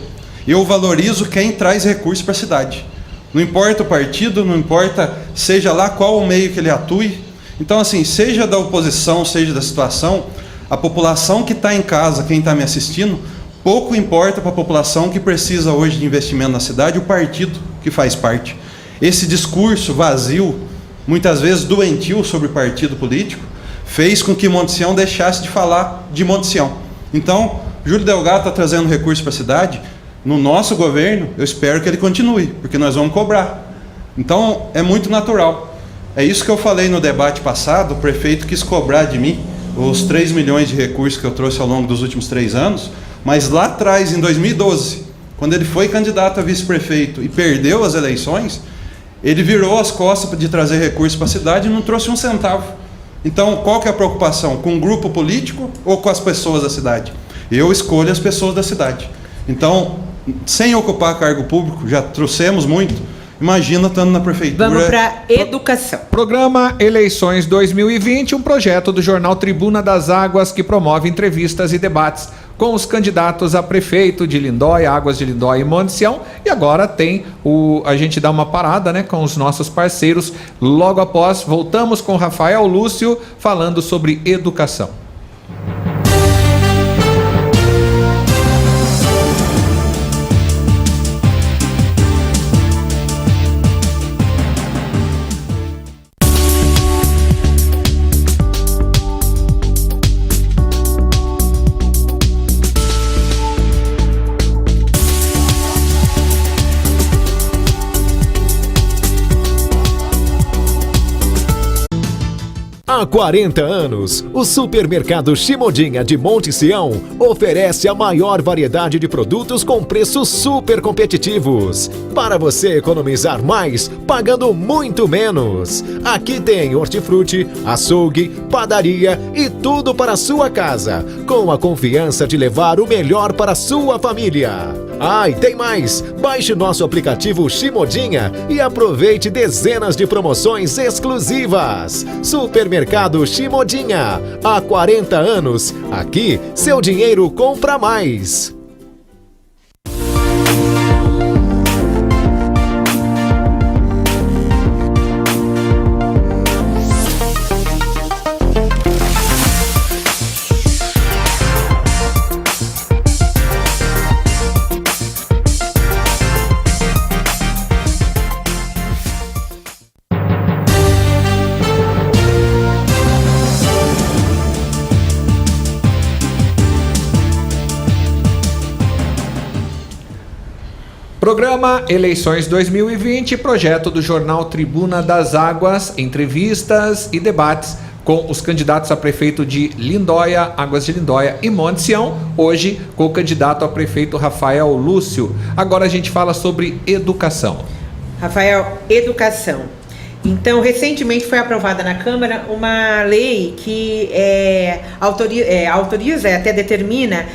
eu valorizo quem traz recursos para a cidade. Não importa o partido, não importa seja lá qual o meio que ele atue, Então, assim, seja da oposição, seja da situação, a população que está em casa, quem está me assistindo, pouco importa para a população que precisa hoje de investimento na cidade, o partido que faz parte. Esse discurso vazio, muitas vezes doentio sobre partido político, fez com que Monte Sião deixasse de falar de Monte Sião. Então, Júlio Delgado está trazendo recursos para a cidade. No nosso governo, eu espero que ele continue, porque nós vamos cobrar. Então, é muito natural. É isso que eu falei no debate passado, o prefeito quis cobrar de mim os 3 milhões de recursos que eu trouxe ao longo dos últimos 3 anos, mas lá atrás, em 2012, quando ele foi candidato a vice-prefeito e perdeu as eleições, ele virou as costas de trazer recursos para a cidade e não trouxe um centavo. Então, qual que é a preocupação? Com o grupo político ou com as pessoas da cidade? Eu escolho as pessoas da cidade. Então, sem ocupar cargo público, já trouxemos muito. Imagina estando na prefeitura.
Vamos para educação.
Programa Eleições 2020, um projeto do jornal Tribuna das Águas que promove entrevistas e debates com os candidatos a prefeito de Lindóia, Águas de Lindóia e Monte Sião. E agora tem a gente dá uma parada, né, com os nossos parceiros. Logo após, voltamos com Rafael Lúcio falando sobre educação.
Há 40 anos, o supermercado Chimodinha de Monte Sião oferece a maior variedade de produtos com preços super competitivos, para você economizar mais, pagando muito menos. Aqui tem hortifruti, açougue, padaria e tudo para a sua casa, com a confiança de levar o melhor para a sua família. Ah, e tem mais! Baixe nosso aplicativo Chimodinha e aproveite dezenas de promoções exclusivas. Supermercado Chimodinha, há 40 anos, aqui seu dinheiro compra mais.
Programa Eleições 2020, projeto do jornal Tribuna das Águas, entrevistas e debates com os candidatos a prefeito de Lindóia, Águas de Lindóia e Monte Sião, hoje com o candidato a prefeito Rafael Lúcio. Agora a gente fala sobre educação.
Rafael, educação. Então, recentemente foi aprovada na Câmara uma lei que autoriza, até determina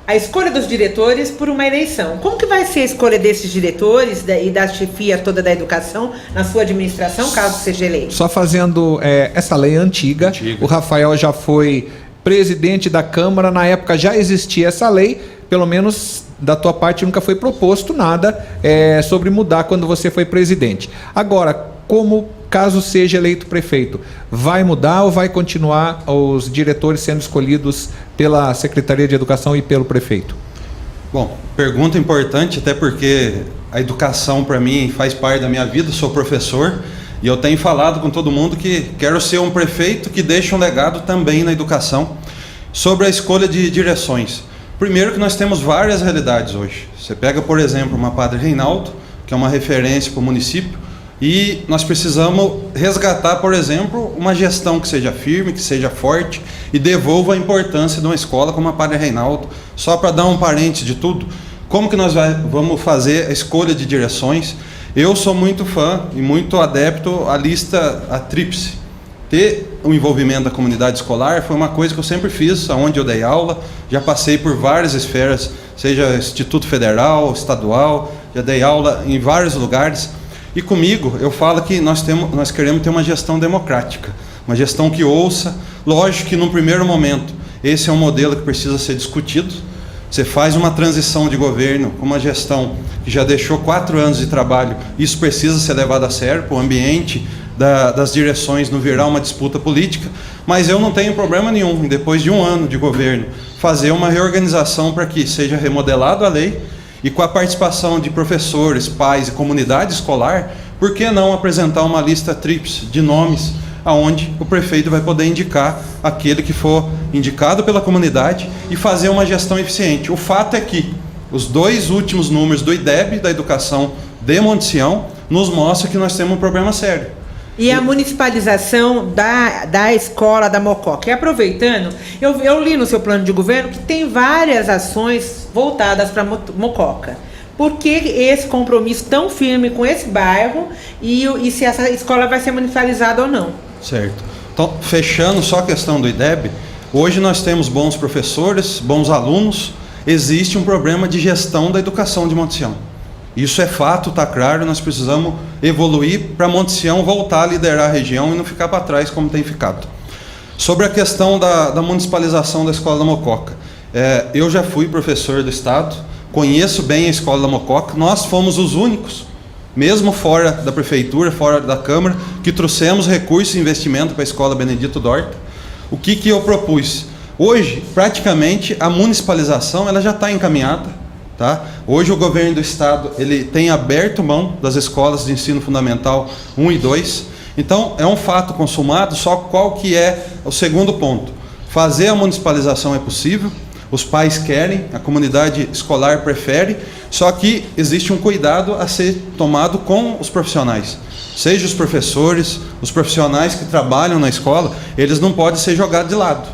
a escolha dos diretores por uma eleição. Como que vai ser a escolha desses diretores e da chefia toda da educação na sua administração, caso seja eleito?
Só fazendo essa lei antiga, o Rafael já foi presidente da Câmara, na época já existia essa lei, pelo menos da tua parte nunca foi proposto nada sobre mudar quando você foi presidente. Agora, como caso seja eleito prefeito, vai mudar ou vai continuar os diretores sendo escolhidos pela Secretaria de Educação e pelo prefeito?
Bom, pergunta importante, até porque a educação para mim faz parte da minha vida, sou professor e eu tenho falado com todo mundo que quero ser um prefeito que deixe um legado também na educação. Sobre a escolha de direções, primeiro que nós temos várias realidades hoje. Você pega, por exemplo, uma Padre Reinaldo, que é uma referência para o município, e nós precisamos resgatar, por exemplo, uma gestão que seja firme, que seja forte e devolva a importância de uma escola como a Padre Reinaldo. Só para dar um parênteses de tudo, como que nós vamos fazer a escolha de direções? Eu sou muito fã e muito adepto à lista, à tríplice. Ter o envolvimento da comunidade escolar foi uma coisa que eu sempre fiz, onde eu dei aula, já passei por várias esferas, seja Instituto Federal, estadual, já dei aula em vários lugares. E comigo, eu falo que nós queremos ter uma gestão democrática, uma gestão que ouça. Lógico que num primeiro momento, esse é um modelo que precisa ser discutido. Você faz uma transição de governo com uma gestão que já deixou 4 anos de trabalho, isso precisa ser levado a sério para o ambiente das direções não virar uma disputa política, mas eu não tenho problema nenhum, depois de um ano de governo, fazer uma reorganização para que seja remodelado a lei e com a participação de professores, pais e comunidade escolar, por que não apresentar uma lista tríplice de nomes aonde o prefeito vai poder indicar aquele que for indicado pela comunidade e fazer uma gestão eficiente. O fato é que os 2 últimos números do IDEB, da educação de Monte Sião, nos mostram que nós temos um problema sério.
E a municipalização da escola da Mococa. E aproveitando, eu li no seu plano de governo que tem várias ações voltadas para Mococa. Por que esse compromisso tão firme com esse bairro e se essa escola vai ser municipalizada ou não?
Certo. Então, fechando só a questão do IDEB, hoje nós temos bons professores, bons alunos, existe um problema de gestão da educação de Monte Sião. Isso é fato, está claro, nós precisamos evoluir para Monte Sião voltar a liderar a região e não ficar para trás como tem ficado. Sobre a questão da municipalização da Escola da Mococa, eu já fui professor do Estado, conheço bem a Escola da Mococa, nós fomos os únicos, mesmo fora da Prefeitura, fora da Câmara, que trouxemos recursos e investimento para a Escola Benedito Dorta. O que eu propus? Hoje, praticamente, a municipalização ela já está encaminhada. Tá? Hoje o governo do Estado ele tem aberto mão das escolas de ensino fundamental 1 e 2. Então, é um fato consumado, só qual que é o segundo ponto? Fazer a municipalização é possível, os pais querem, a comunidade escolar prefere, só que existe um cuidado a ser tomado com os profissionais. Seja os professores, os profissionais que trabalham na escola, eles não podem ser jogados de lado.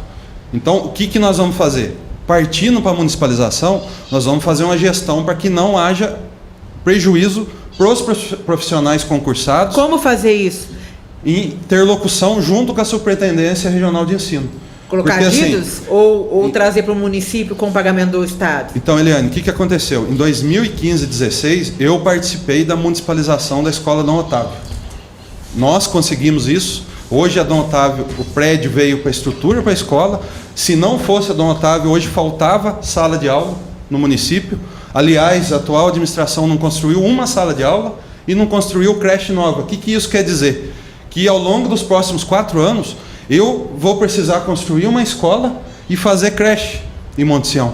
Então, o que nós vamos fazer? Partindo para a municipalização, nós vamos fazer uma gestão para que não haja prejuízo para os profissionais concursados.
Como fazer isso?
Em interlocução junto com a Superintendência Regional de Ensino.
Colocar dívidas ou trazer para o município com o pagamento do Estado?
Então, Eliane, o que aconteceu? Em 2015 e 2016, eu participei da municipalização da Escola Dom Otávio. Nós conseguimos isso. Hoje a Dom Otávio, o prédio veio para a estrutura para a escola. Se não fosse a Dom Otávio, hoje faltava sala de aula no município. Aliás, a atual administração não construiu uma sala de aula e não construiu creche nova. O que isso quer dizer? Que ao longo dos próximos 4 anos, eu vou precisar construir uma escola e fazer creche em Monte Sião.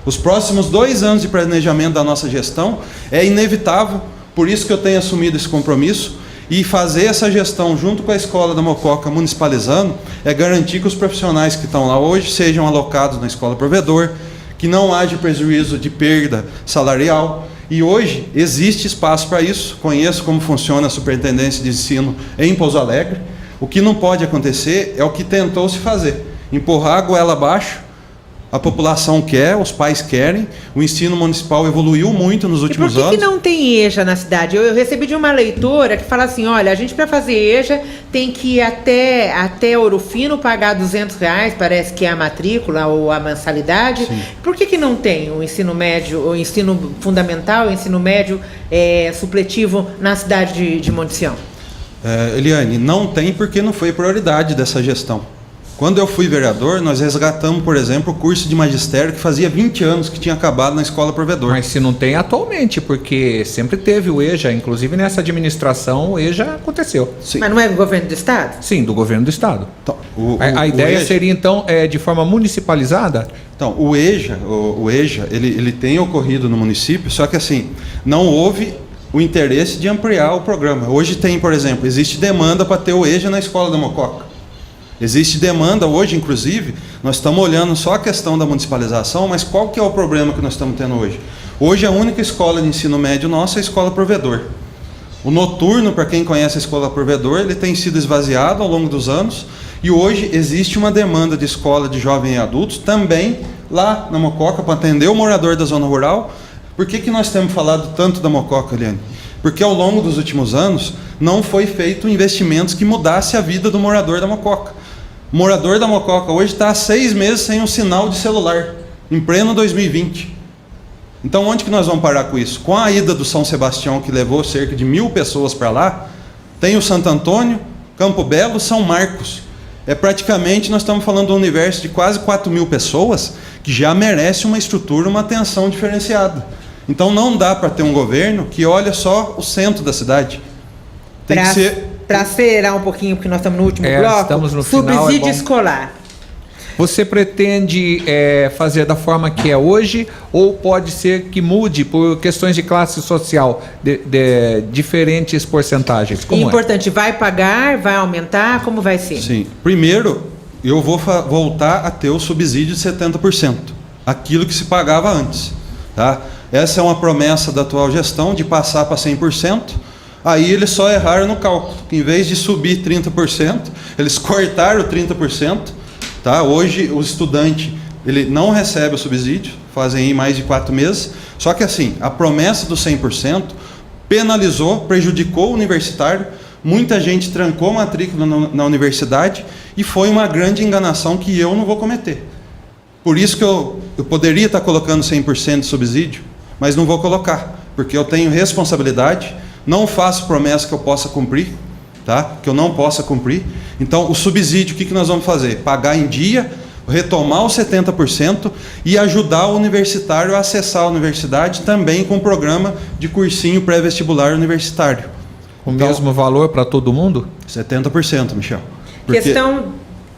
Os próximos 2 anos de planejamento da nossa gestão é inevitável, por isso que eu tenho assumido esse compromisso. E fazer essa gestão junto com a Escola da Mococa municipalizando é garantir que os profissionais que estão lá hoje sejam alocados na escola provedor, que não haja prejuízo de perda salarial. E hoje existe espaço para isso. Conheço como funciona a Superintendência de Ensino em Pouso Alegre. O que não pode acontecer é o que tentou se fazer: empurrar a goela abaixo. A população quer, os pais querem, o ensino municipal evoluiu muito nos últimos anos.
E por que não tem EJA na cidade? Eu recebi de uma leitora que fala assim, olha, a gente para fazer EJA tem que ir até Ouro Fino pagar R$200, parece que é a matrícula ou a mensalidade. Sim. Por que não tem o ensino médio, o ensino fundamental, o ensino médio supletivo na cidade de Monte Sião?
Eliane, não tem porque não foi prioridade dessa gestão. Quando eu fui vereador, nós resgatamos, por exemplo, o curso de magistério que fazia 20 anos que tinha acabado na Escola Provedor.
Mas se não tem atualmente, porque sempre teve o EJA, inclusive nessa administração o EJA aconteceu.
Sim. Mas não é do governo do Estado?
Sim, do governo do Estado.
Então,
a ideia EJA seria então de forma municipalizada?
Então, o EJA ele tem ocorrido no município, só que assim, não houve o interesse de ampliar o programa. Hoje tem, por exemplo, existe demanda para ter o EJA na Escola da Mococa. Existe demanda hoje, inclusive, nós estamos olhando só a questão da municipalização, mas qual que é o problema que nós estamos tendo hoje? Hoje a única escola de ensino médio nossa é a Escola Provedor. O noturno, para quem conhece a Escola Provedor, ele tem sido esvaziado ao longo dos anos, e hoje existe uma demanda de escola de jovens e adultos também lá na Mococa, para atender o morador da zona rural. Por que nós temos falado tanto da Mococa, Eliane? Porque ao longo dos últimos anos não foi feito investimentos que mudasse a vida do morador da Mococa. O morador da Mococa hoje está há 6 meses sem um sinal de celular, em pleno 2020. Então onde que nós vamos parar com isso? Com a ida do São Sebastião, que levou cerca de 1.000 pessoas para lá, tem o Santo Antônio, Campo Belo, São Marcos. Praticamente nós estamos falando de um universo de quase 4.000 pessoas, que já merece uma estrutura, uma atenção diferenciada. Então não dá para ter um governo que olha só o centro da cidade. Tem que ser
Para acelerar um pouquinho, porque nós estamos no último bloco,
estamos no final,
subsídio
é bom.
escolar.
Você pretende fazer da forma que é hoje ou pode ser que mude por questões de classe social, de diferentes porcentagens? Como
Importante, vai pagar, vai aumentar, como vai ser?
Sim. Primeiro, eu vou voltar a ter o subsídio de 70%, aquilo que se pagava antes. Tá? Essa é uma promessa da atual gestão de passar para 100%. Aí eles só erraram no cálculo, que em vez de subir 30%, eles cortaram 30%. Tá? Hoje o estudante ele não recebe o subsídio, fazem aí mais de 4 meses. Só que assim, a promessa do 100% penalizou, prejudicou o universitário. Muita gente trancou matrícula na universidade e foi uma grande enganação que eu não vou cometer. Por isso que eu poderia estar colocando 100% de subsídio, mas não vou colocar, porque eu tenho responsabilidade, não faço promessa que eu possa cumprir, tá? Que eu não possa cumprir. Então, o subsídio, o que nós vamos fazer? Pagar em dia, retomar os 70% e ajudar o universitário a acessar a universidade também com o programa de cursinho pré-vestibular universitário.
O mesmo valor para todo mundo?
70%, Michel. Porque
Questão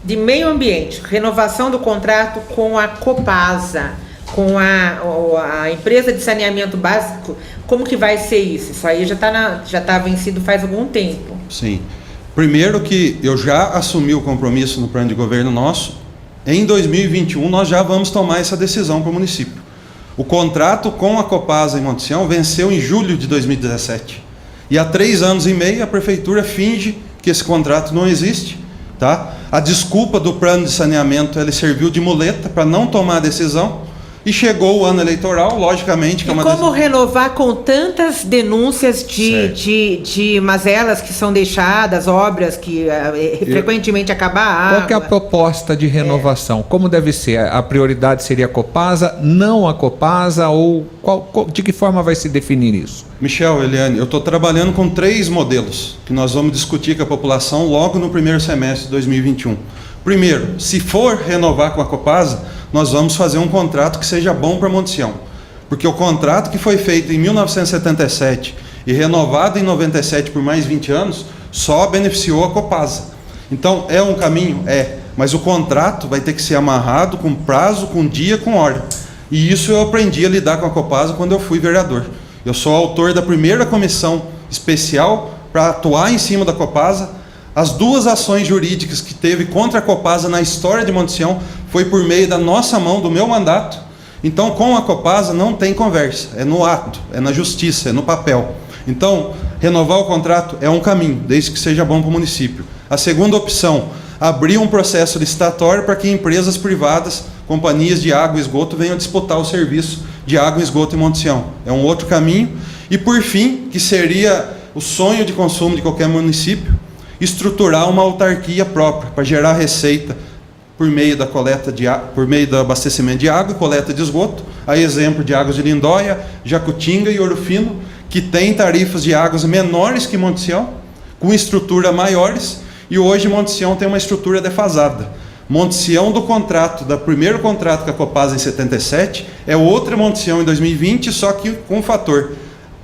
de meio ambiente, renovação do contrato com a Copasa, com a empresa de saneamento básico, como que vai ser isso? Isso aí já está vencido faz algum tempo.
Sim. Primeiro que eu já assumi o compromisso no plano de governo nosso, em 2021 nós já vamos tomar essa decisão para o município. O contrato com a Copasa em Monte Sião venceu em julho de 2017. E há 3 anos e meio a prefeitura finge que esse contrato não existe. Tá? A desculpa do plano de saneamento ele serviu de muleta para não tomar a decisão. E chegou o ano eleitoral, logicamente... que é uma
como renovar com tantas denúncias de mazelas que são deixadas, obras que frequentemente acabam a água?
Qual que é a proposta de renovação? Como deve ser? A prioridade seria a Copasa, não a Copasa? Ou de que forma vai se definir isso?
Michel, Eliane, eu estou trabalhando com 3 modelos que nós vamos discutir com a população logo no primeiro semestre de 2021. Primeiro, se for renovar com a Copasa, nós vamos fazer um contrato que seja bom para Monte Sião. Porque o contrato que foi feito em 1977 e renovado em 97 por mais 20 anos, só beneficiou a Copasa. Então, é um caminho? É. Mas o contrato vai ter que ser amarrado com prazo, com dia, com hora. E isso eu aprendi a lidar com a Copasa quando eu fui vereador. Eu sou autor da primeira comissão especial para atuar em cima da Copasa. As 2 ações jurídicas que teve contra a Copasa na história de Monte Sião foi por meio da nossa mão, do meu mandato. Então, com a Copasa não tem conversa, é no ato, é na justiça, é no papel. Então, renovar o contrato é um caminho, desde que seja bom para o município. A segunda opção, abrir um processo licitatório para que empresas privadas, companhias de água e esgoto, venham disputar o serviço de água e esgoto em Monte Sião. É um outro caminho. E, por fim, que seria o sonho de consumo de qualquer município, estruturar uma autarquia própria para gerar receita por meio da coleta de por meio do abastecimento de água e coleta de esgoto, a exemplo de Águas de Lindóia, Jacutinga e Ouro Fino, que tem tarifas de águas menores que Monte Sião, com estrutura maiores, e hoje Monte Sião tem uma estrutura defasada. Monte Sião do primeiro contrato com a Copasa em 77, é outra Monte Sião em 2020, só que com um fator.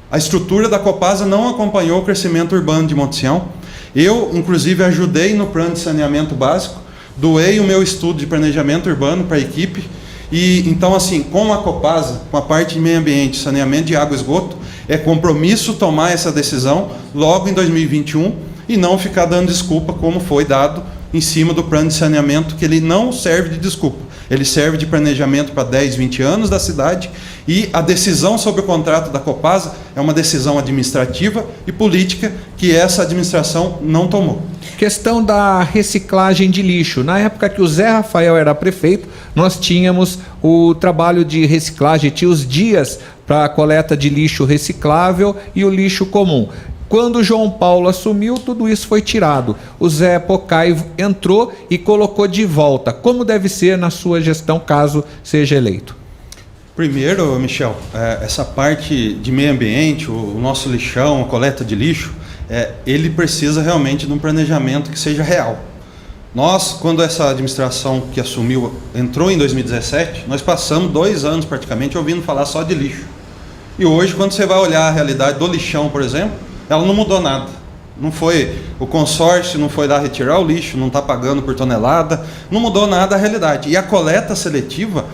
A estrutura da Copasa não acompanhou o crescimento urbano de Monte Sião. Eu, inclusive, ajudei no plano de saneamento básico, doei o meu estudo de planejamento urbano para a equipe. E então, assim, com a Copasa, com a parte de meio ambiente, saneamento de água e esgoto, é compromisso tomar essa decisão logo em 2021 e não ficar dando desculpa como foi dado em cima do plano de saneamento, que ele não serve de desculpa. Ele serve de planejamento para 10, 20 anos da cidade, e a decisão sobre o contrato da Copasa é uma decisão administrativa e política que essa administração não tomou.
Questão da reciclagem de lixo. Na época que o Zé Rafael era prefeito, nós tínhamos o trabalho de reciclagem, tinha os dias para a coleta de lixo reciclável e o lixo comum. Quando o João Paulo assumiu, tudo isso foi tirado. O Zé Pocai entrou e colocou de volta. Como deve ser na sua gestão, caso seja eleito?
Primeiro, Michel, essa parte de meio ambiente, o nosso lixão, a coleta de lixo, ele precisa realmente de um planejamento que seja real. Nós, quando essa administração que assumiu entrou em 2017, nós passamos 2 anos praticamente ouvindo falar só de lixo. E hoje, quando você vai olhar a realidade do lixão, por exemplo, ela não mudou nada. Não foi o consórcio, não foi lá retirar o lixo, não está pagando por tonelada, não mudou nada a realidade. E a coleta seletiva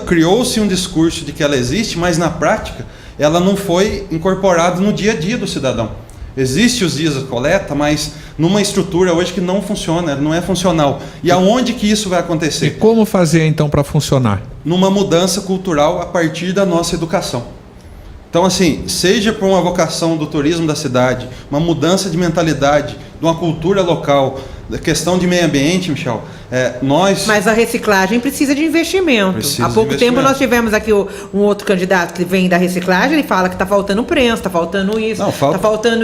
criou-se um discurso de que ela existe, mas na prática ela não foi incorporada no dia a dia do cidadão. Existem os dias de coleta, mas numa estrutura hoje que não funciona, não é funcional. E aonde que isso vai acontecer?
E como fazer então para funcionar?
Numa mudança cultural a partir da nossa educação. Então, assim, seja por uma vocação do turismo da cidade, uma mudança de mentalidade, de uma cultura local, da questão de meio ambiente, Michel,
Mas a reciclagem precisa de investimento.
Precisa
Há pouco
de
tempo
investimento.
nós tivemos aqui um outro candidato que vem da reciclagem, ele fala que está faltando prensa, está faltando isso,
Não, falta-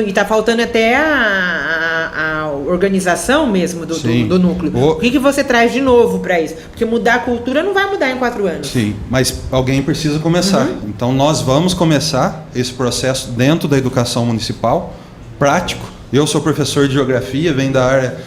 está faltando até a organização mesmo do núcleo. O que você traz de novo para isso? Porque mudar a cultura não vai mudar em 4 anos.
Sim, mas alguém precisa começar. Então nós vamos começar esse processo dentro da educação municipal, prático. Eu sou professor de geografia, venho da área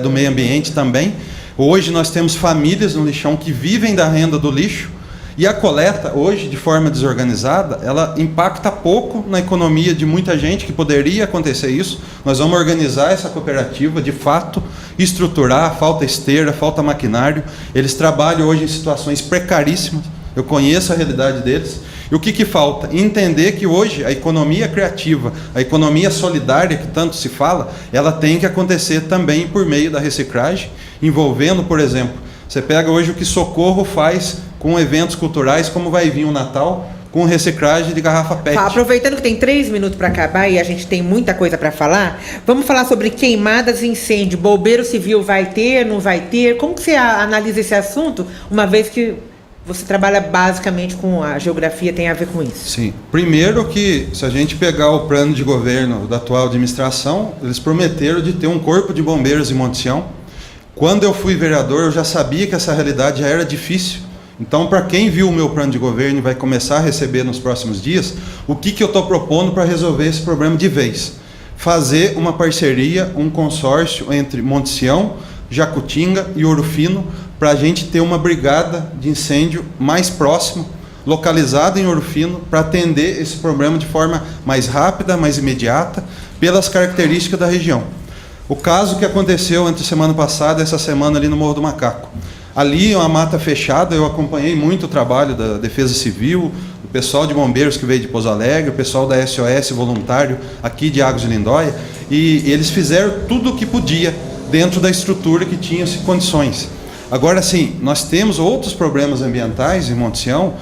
do meio ambiente também. Hoje nós temos famílias no lixão que vivem da renda do lixo, e a coleta hoje, de forma desorganizada, ela impacta pouco na economia de muita gente que poderia acontecer isso. Nós vamos organizar essa cooperativa, de fato, estruturar, falta esteira, falta maquinário. Eles trabalham hoje em situações precaríssimas, eu conheço a realidade deles. E o que falta? Entender que hoje a economia criativa, a economia solidária que tanto se fala, ela tem que acontecer também por meio da reciclagem, envolvendo, por exemplo, você pega hoje o que Socorro faz com eventos culturais, como vai vir o Natal, com reciclagem de garrafa PET.
Aproveitando que tem 3 minutos para acabar e a gente tem muita coisa para falar, vamos falar sobre queimadas e incêndio. Bombeiro civil vai ter, não vai ter? Como que você analisa esse assunto, uma vez que você trabalha basicamente com a geografia, tem a ver com isso?
Sim. Primeiro que, se a gente pegar o plano de governo da atual administração, eles prometeram de ter um corpo de bombeiros em Monte Sião. Quando eu fui vereador, eu já sabia que essa realidade já era difícil. Então, para quem viu o meu plano de governo e vai começar a receber nos próximos dias, o que eu estou propondo para resolver esse problema de vez? Fazer uma parceria, um consórcio entre Monte Sião, Jacutinga e Ouro Fino, para a gente ter uma brigada de incêndio mais próxima, localizada em Ouro Fino, para atender esse problema de forma mais rápida, mais imediata, pelas características da região. O caso que aconteceu entre semana passada e essa semana ali no Morro do Macaco. Ali é uma mata fechada, eu acompanhei muito o trabalho da Defesa Civil, do pessoal de bombeiros que veio de Pouso Alegre, o pessoal da SOS voluntário aqui de Águas de Lindóia, e eles fizeram tudo o que podia dentro da estrutura que tinha condições. Agora sim, nós temos outros problemas ambientais em Monte Sião,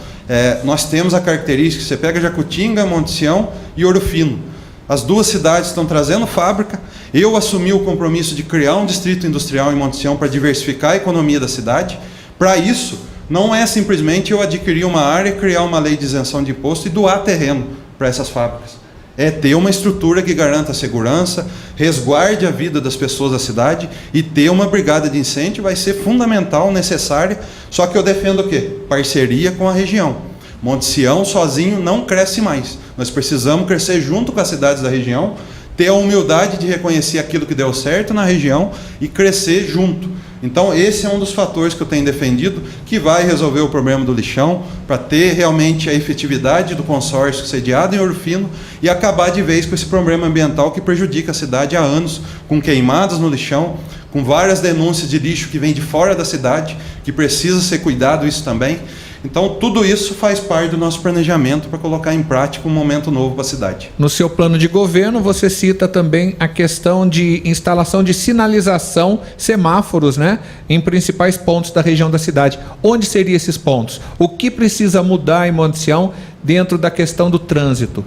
nós temos a característica, você pega Jacutinga, Monte Sião e Ouro Fino. As duas cidades estão trazendo fábrica. Eu assumi o compromisso de criar um distrito industrial em Monte Sião para diversificar a economia da cidade. Para isso, não é simplesmente eu adquirir uma área, criar uma lei de isenção de imposto e doar terreno para essas fábricas. É ter uma estrutura que garanta a segurança, resguarde a vida das pessoas da cidade, e ter uma brigada de incêndio vai ser fundamental, necessária. Só que eu defendo o quê? Parceria com a região. Monte Sião sozinho não cresce mais. Nós precisamos crescer junto com as cidades da região, ter a humildade de reconhecer aquilo que deu certo na região e crescer junto. Então esse é um dos fatores que eu tenho defendido, que vai resolver o problema do lixão, para ter realmente a efetividade do consórcio sediado em Ouro Fino e acabar de vez com esse problema ambiental que prejudica a cidade há anos, com queimadas no lixão, com várias denúncias de lixo que vem de fora da cidade, que precisa ser cuidado isso também. Então, tudo isso faz parte do nosso planejamento para colocar em prática um momento novo para a cidade.
No seu plano de governo, você cita também a questão de instalação de sinalização, semáforos, né, em principais pontos da região da cidade. Onde seriam esses pontos? O que precisa mudar em Monte Sião dentro da questão do trânsito?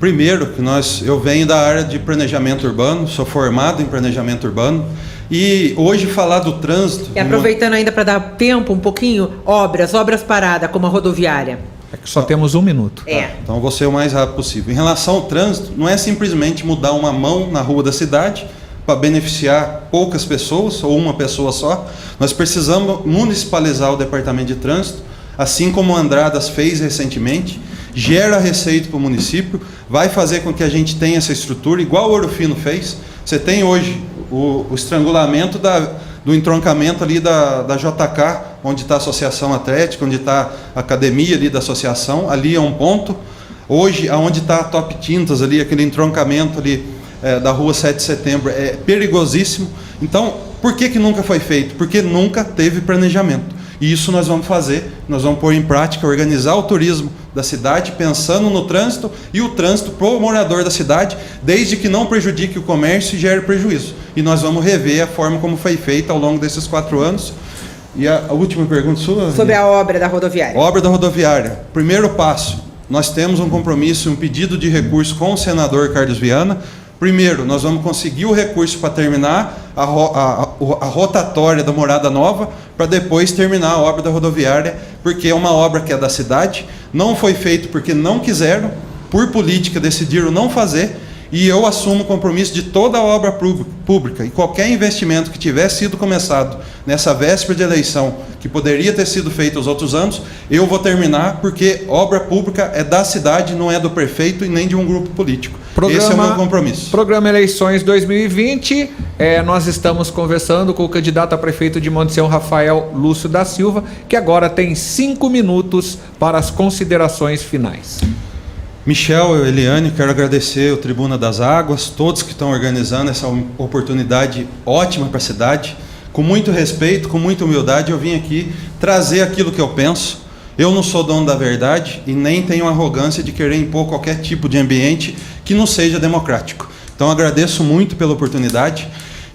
Primeiro, que eu venho da área de planejamento urbano, sou formado em planejamento urbano, e hoje falar do trânsito...
E aproveitando ainda para dar tempo, um pouquinho, obras paradas, como a rodoviária.
É que só temos 1 minuto.
Então eu vou ser o mais rápido possível. Em relação ao trânsito, não é simplesmente mudar uma mão na rua da cidade para beneficiar poucas pessoas ou uma pessoa só. Nós precisamos municipalizar o departamento de trânsito, assim como o Andradas fez recentemente, gera receita para o município, vai fazer com que a gente tenha essa estrutura, igual o Ouro Fino fez. Você tem hoje o estrangulamento do entroncamento ali da JK, onde está a Associação Atlética, onde está a academia ali da associação, ali é um ponto. Hoje, onde está a Top Tintas ali, aquele entroncamento ali da rua 7 de setembro é perigosíssimo. Então, por que nunca foi feito? Porque nunca teve planejamento. E isso nós vamos fazer, nós vamos pôr em prática, organizar o turismo da cidade, pensando no trânsito e o trânsito para o morador da cidade, desde que não prejudique o comércio e gere prejuízo. E nós vamos rever a forma como foi feita ao longo desses 4 anos. E a última pergunta sua?
Sobre a obra da rodoviária.
Obra da rodoviária. Primeiro passo, nós temos um compromisso, um pedido de recurso com o senador Carlos Viana. Primeiro, nós vamos conseguir o recurso para terminar a rotatória da Morada Nova, para depois terminar a obra da rodoviária, porque é uma obra que é da cidade, não foi feito porque não quiseram, por política decidiram não fazer, e eu assumo o compromisso de toda a obra pública, e qualquer investimento que tivesse sido começado nessa véspera de eleição, que poderia ter sido feito os outros anos, eu vou terminar, porque obra pública é da cidade, não é do prefeito e nem de um grupo político. Esse é o meu compromisso.
Programa Eleições 2020, nós estamos conversando com o candidato a prefeito de Monte Sião, Rafael Lúcio da Silva, que agora tem 5 minutos para as considerações finais.
Michel, Eliane, quero agradecer o Tribuna das Águas, todos que estão organizando essa oportunidade ótima para a cidade. Com muito respeito, com muita humildade, eu vim aqui trazer aquilo que eu penso. Eu não sou dono da verdade e nem tenho arrogância de querer impor qualquer tipo de ambiente que não seja democrático. Então agradeço muito pela oportunidade.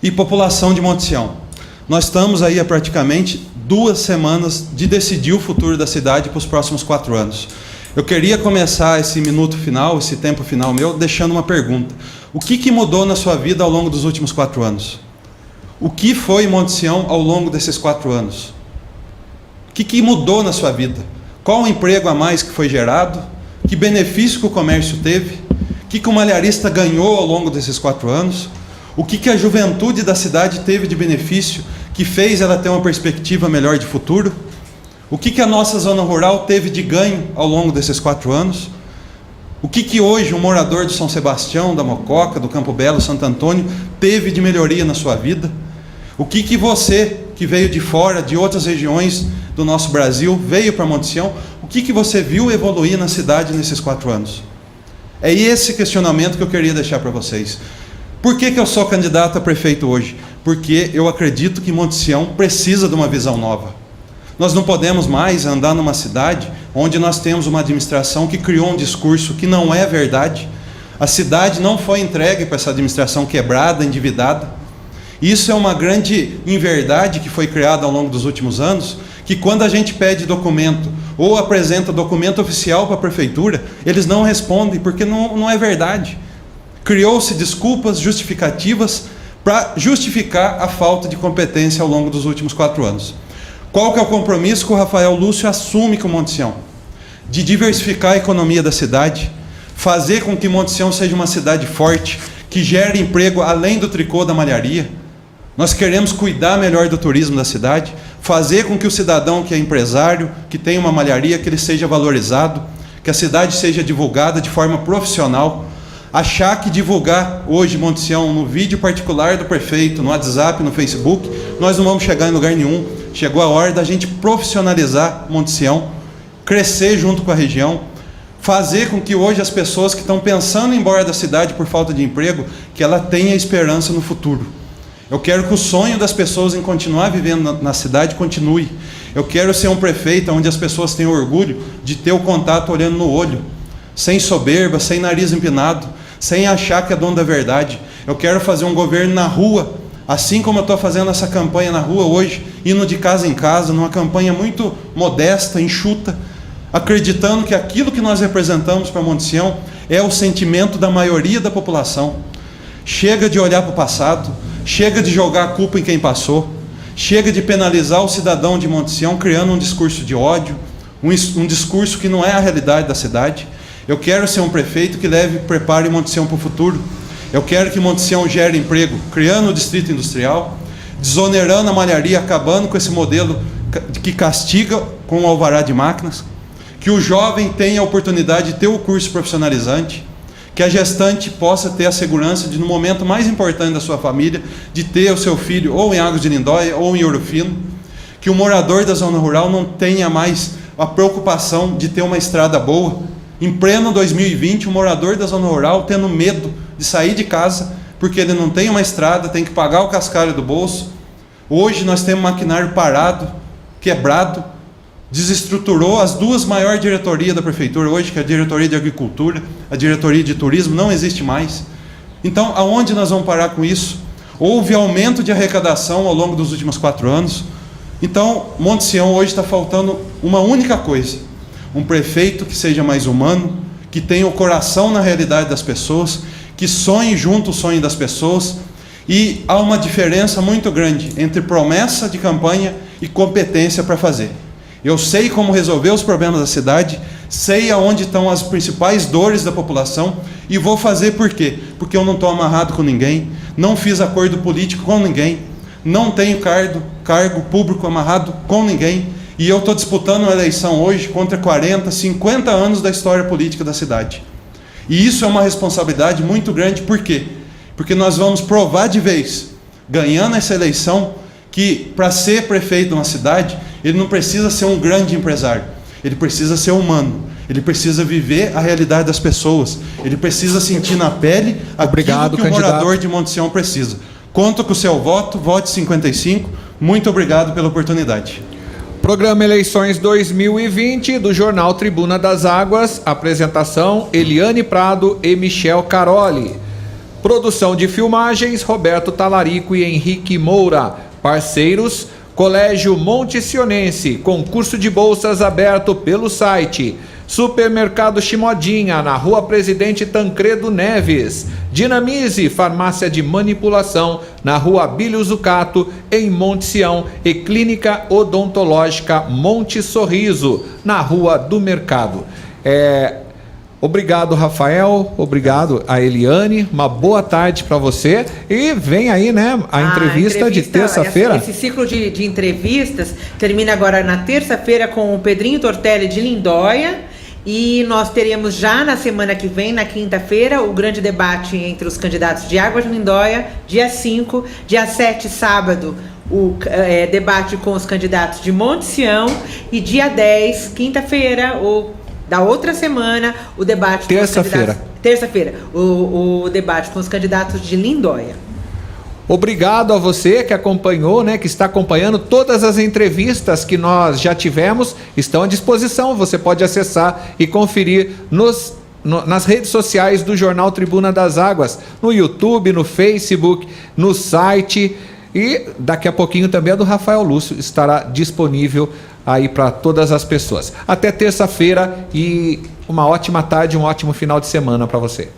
E população de Monte Sião, nós estamos aí há praticamente 2 semanas de decidir o futuro da cidade para os próximos 4 anos. Eu queria começar esse minuto final, esse tempo final meu, deixando uma pergunta. O que mudou na sua vida ao longo dos últimos 4 anos? O que foi Monte Sião ao longo desses 4 anos? O que mudou na sua vida? Qual o emprego a mais que foi gerado? Que benefício que o comércio teve? O que o malharista ganhou ao longo desses 4 anos? O que a juventude da cidade teve de benefício que fez ela ter uma perspectiva melhor de futuro? O que a nossa zona rural teve de ganho ao longo desses 4 anos? O que hoje um morador de São Sebastião, da Mococa, do Campo Belo, Santo Antônio, teve de melhoria na sua vida? O que você, que veio de fora, de outras regiões do nosso Brasil, veio para Monte Sião, o que você viu evoluir na cidade nesses 4 anos? É esse questionamento que eu queria deixar para vocês. Por que eu sou candidato a prefeito hoje? Porque eu acredito que Monte Sião precisa de uma visão nova. Nós não podemos mais andar numa cidade onde nós temos uma administração que criou um discurso que não é verdade. A cidade não foi entregue para essa administração quebrada, endividada. Isso é uma grande inverdade que foi criada ao longo dos últimos anos, que quando a gente pede documento ou apresenta documento oficial para a prefeitura, eles não respondem, porque não é verdade. Criou-se desculpas, justificativas, para justificar a falta de competência ao longo dos últimos 4 anos. Qual que é o compromisso que o Rafael Lúcio assume com Monte Sião? De diversificar a economia da cidade, fazer com que Monte Sião seja uma cidade forte, que gere emprego além do tricô da malharia. Nós queremos cuidar melhor do turismo da cidade, fazer com que o cidadão que é empresário, que tem uma malharia, que ele seja valorizado, que a cidade seja divulgada de forma profissional. Achar que divulgar hoje Monte Sião no vídeo particular do prefeito, no WhatsApp, no Facebook, nós não vamos chegar em lugar nenhum. Chegou a hora da gente profissionalizar Monte Sião, crescer junto com a região, fazer com que hoje as pessoas que estão pensando em ir embora da cidade por falta de emprego, que ela tenha esperança no futuro. Eu quero que o sonho das pessoas em continuar vivendo na cidade continue. Eu quero ser um prefeito onde as pessoas tenham orgulho de ter o contato olhando no olho, sem soberba, sem nariz empinado, sem achar que é dono da verdade. Eu quero fazer um governo na rua, assim como eu estou fazendo essa campanha na rua hoje, indo de casa em casa, numa campanha muito modesta, enxuta, acreditando que aquilo que nós representamos para Monte Sião é o sentimento da maioria da população. Chega de olhar para o passado, chega de jogar a culpa em quem passou, chega de penalizar o cidadão de Monte Sião criando um discurso de ódio, um discurso que não é a realidade da cidade. Eu quero ser um prefeito que prepare Monte Sião para o futuro. Eu quero que Monte Sião gere emprego, criando o distrito industrial, desonerando a malharia, acabando com esse modelo que castiga com o alvará de máquinas, que o jovem tenha a oportunidade de ter o curso profissionalizante, que a gestante possa ter a segurança de, no momento mais importante da sua família, de ter o seu filho ou em Águas de Lindóia ou em Ouro Fino, que o morador da zona rural não tenha mais a preocupação de ter uma estrada boa. Em pleno 2020, o morador da zona rural tendo medo de sair de casa, porque ele não tem uma estrada, tem que pagar o cascalho do bolso. Hoje nós temos maquinário parado, quebrado, desestruturou as duas maiores diretorias da prefeitura hoje, que é a diretoria de agricultura, a diretoria de turismo, não existe mais. Então, aonde nós vamos parar com isso? Houve aumento de arrecadação ao longo dos últimos 4 anos. Então, Monte Sião hoje está faltando uma única coisa: um prefeito que seja mais humano, que tenha o coração na realidade das pessoas, que sonhe junto o sonho das pessoas. E há uma diferença muito grande entre promessa de campanha e competência para fazer. Eu sei como resolver os problemas da cidade, sei aonde estão as principais dores da população e vou fazer por quê? Porque eu não estou amarrado com ninguém, não fiz acordo político com ninguém, não tenho cargo público amarrado com ninguém e eu estou disputando uma eleição hoje contra 40, 50 anos da história política da cidade. E isso é uma responsabilidade muito grande, por quê? Porque nós vamos provar de vez, ganhando essa eleição, que para ser prefeito de uma cidade, ele não precisa ser um grande empresário, ele precisa ser humano, ele precisa viver a realidade das pessoas, ele precisa sentir na pele aquilo que o morador de Monte Sião precisa. Conto com o seu voto, vote 55, muito obrigado pela oportunidade.
Programa Eleições 2020 do Jornal Tribuna das Águas, apresentação Eliane Prado e Michel Caroli. Produção de filmagens Roberto Talarico e Henrique Moura. Parceiros: Colégio Monte Sionense, concurso de bolsas aberto pelo site. Supermercado Chimodinha, na Rua Presidente Tancredo Neves. Dinamize, farmácia de manipulação, na Rua Abílio Zucato, em Monte Sião. E Clínica Odontológica Monte Sorriso, na Rua do Mercado. Obrigado, Rafael. Obrigado a Eliane. Uma boa tarde para você. E vem aí, né, a entrevista de terça-feira.
Esse ciclo de entrevistas termina agora na terça-feira com o Pedrinho Tortelli de Lindóia. E nós teremos já na semana que vem, na quinta-feira, o grande debate entre os candidatos de Águas de Lindóia, dia 5, dia 7, sábado, o debate com os candidatos de Monte Sião, e dia 10, quinta-feira, da outra semana, o debate terça-feira, o debate com os candidatos de Lindóia.
Obrigado a você que acompanhou, né, que está acompanhando. Todas as entrevistas que nós já tivemos estão à disposição. Você pode acessar e conferir nas redes sociais do Jornal Tribuna das Águas, no YouTube, no Facebook, no site, e daqui a pouquinho também a do Rafael Lúcio estará disponível aí para todas as pessoas. Até terça-feira e uma ótima tarde, um ótimo final de semana para você.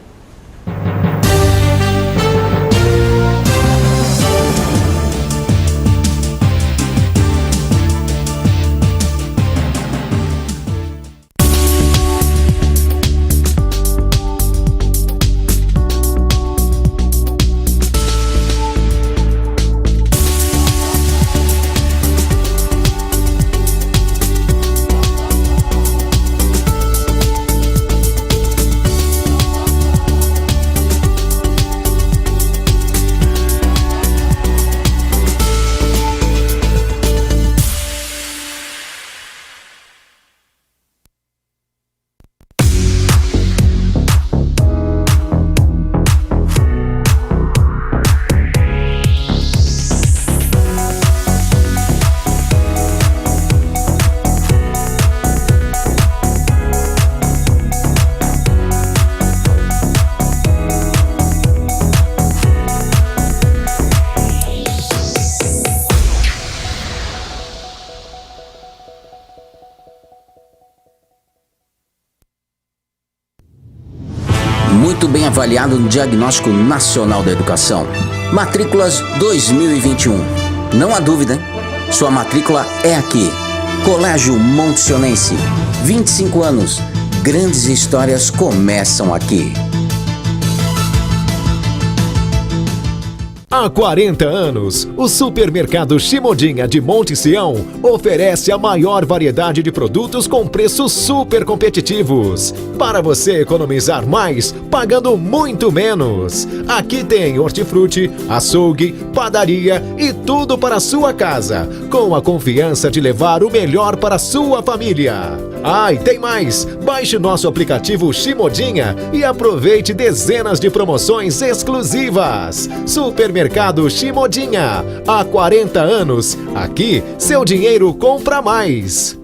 Muito bem avaliado no Diagnóstico Nacional da Educação. Matrículas 2021. Não há dúvida, hein? Sua matrícula é aqui. Colégio Monte Sionense. 25 anos. Grandes histórias começam aqui.
Há 40 anos, o Supermercado Chimodinha de Monte Sião oferece a maior variedade de produtos com preços super competitivos. Para você economizar mais, pagando muito menos. Aqui tem hortifruti, açougue, padaria e tudo para a sua casa, com a confiança de levar o melhor para a sua família. Ah, e tem mais! Baixe nosso aplicativo Chimodinha e aproveite dezenas de promoções exclusivas. Supermercado Chimodinha. Há 40 anos, aqui seu dinheiro compra mais.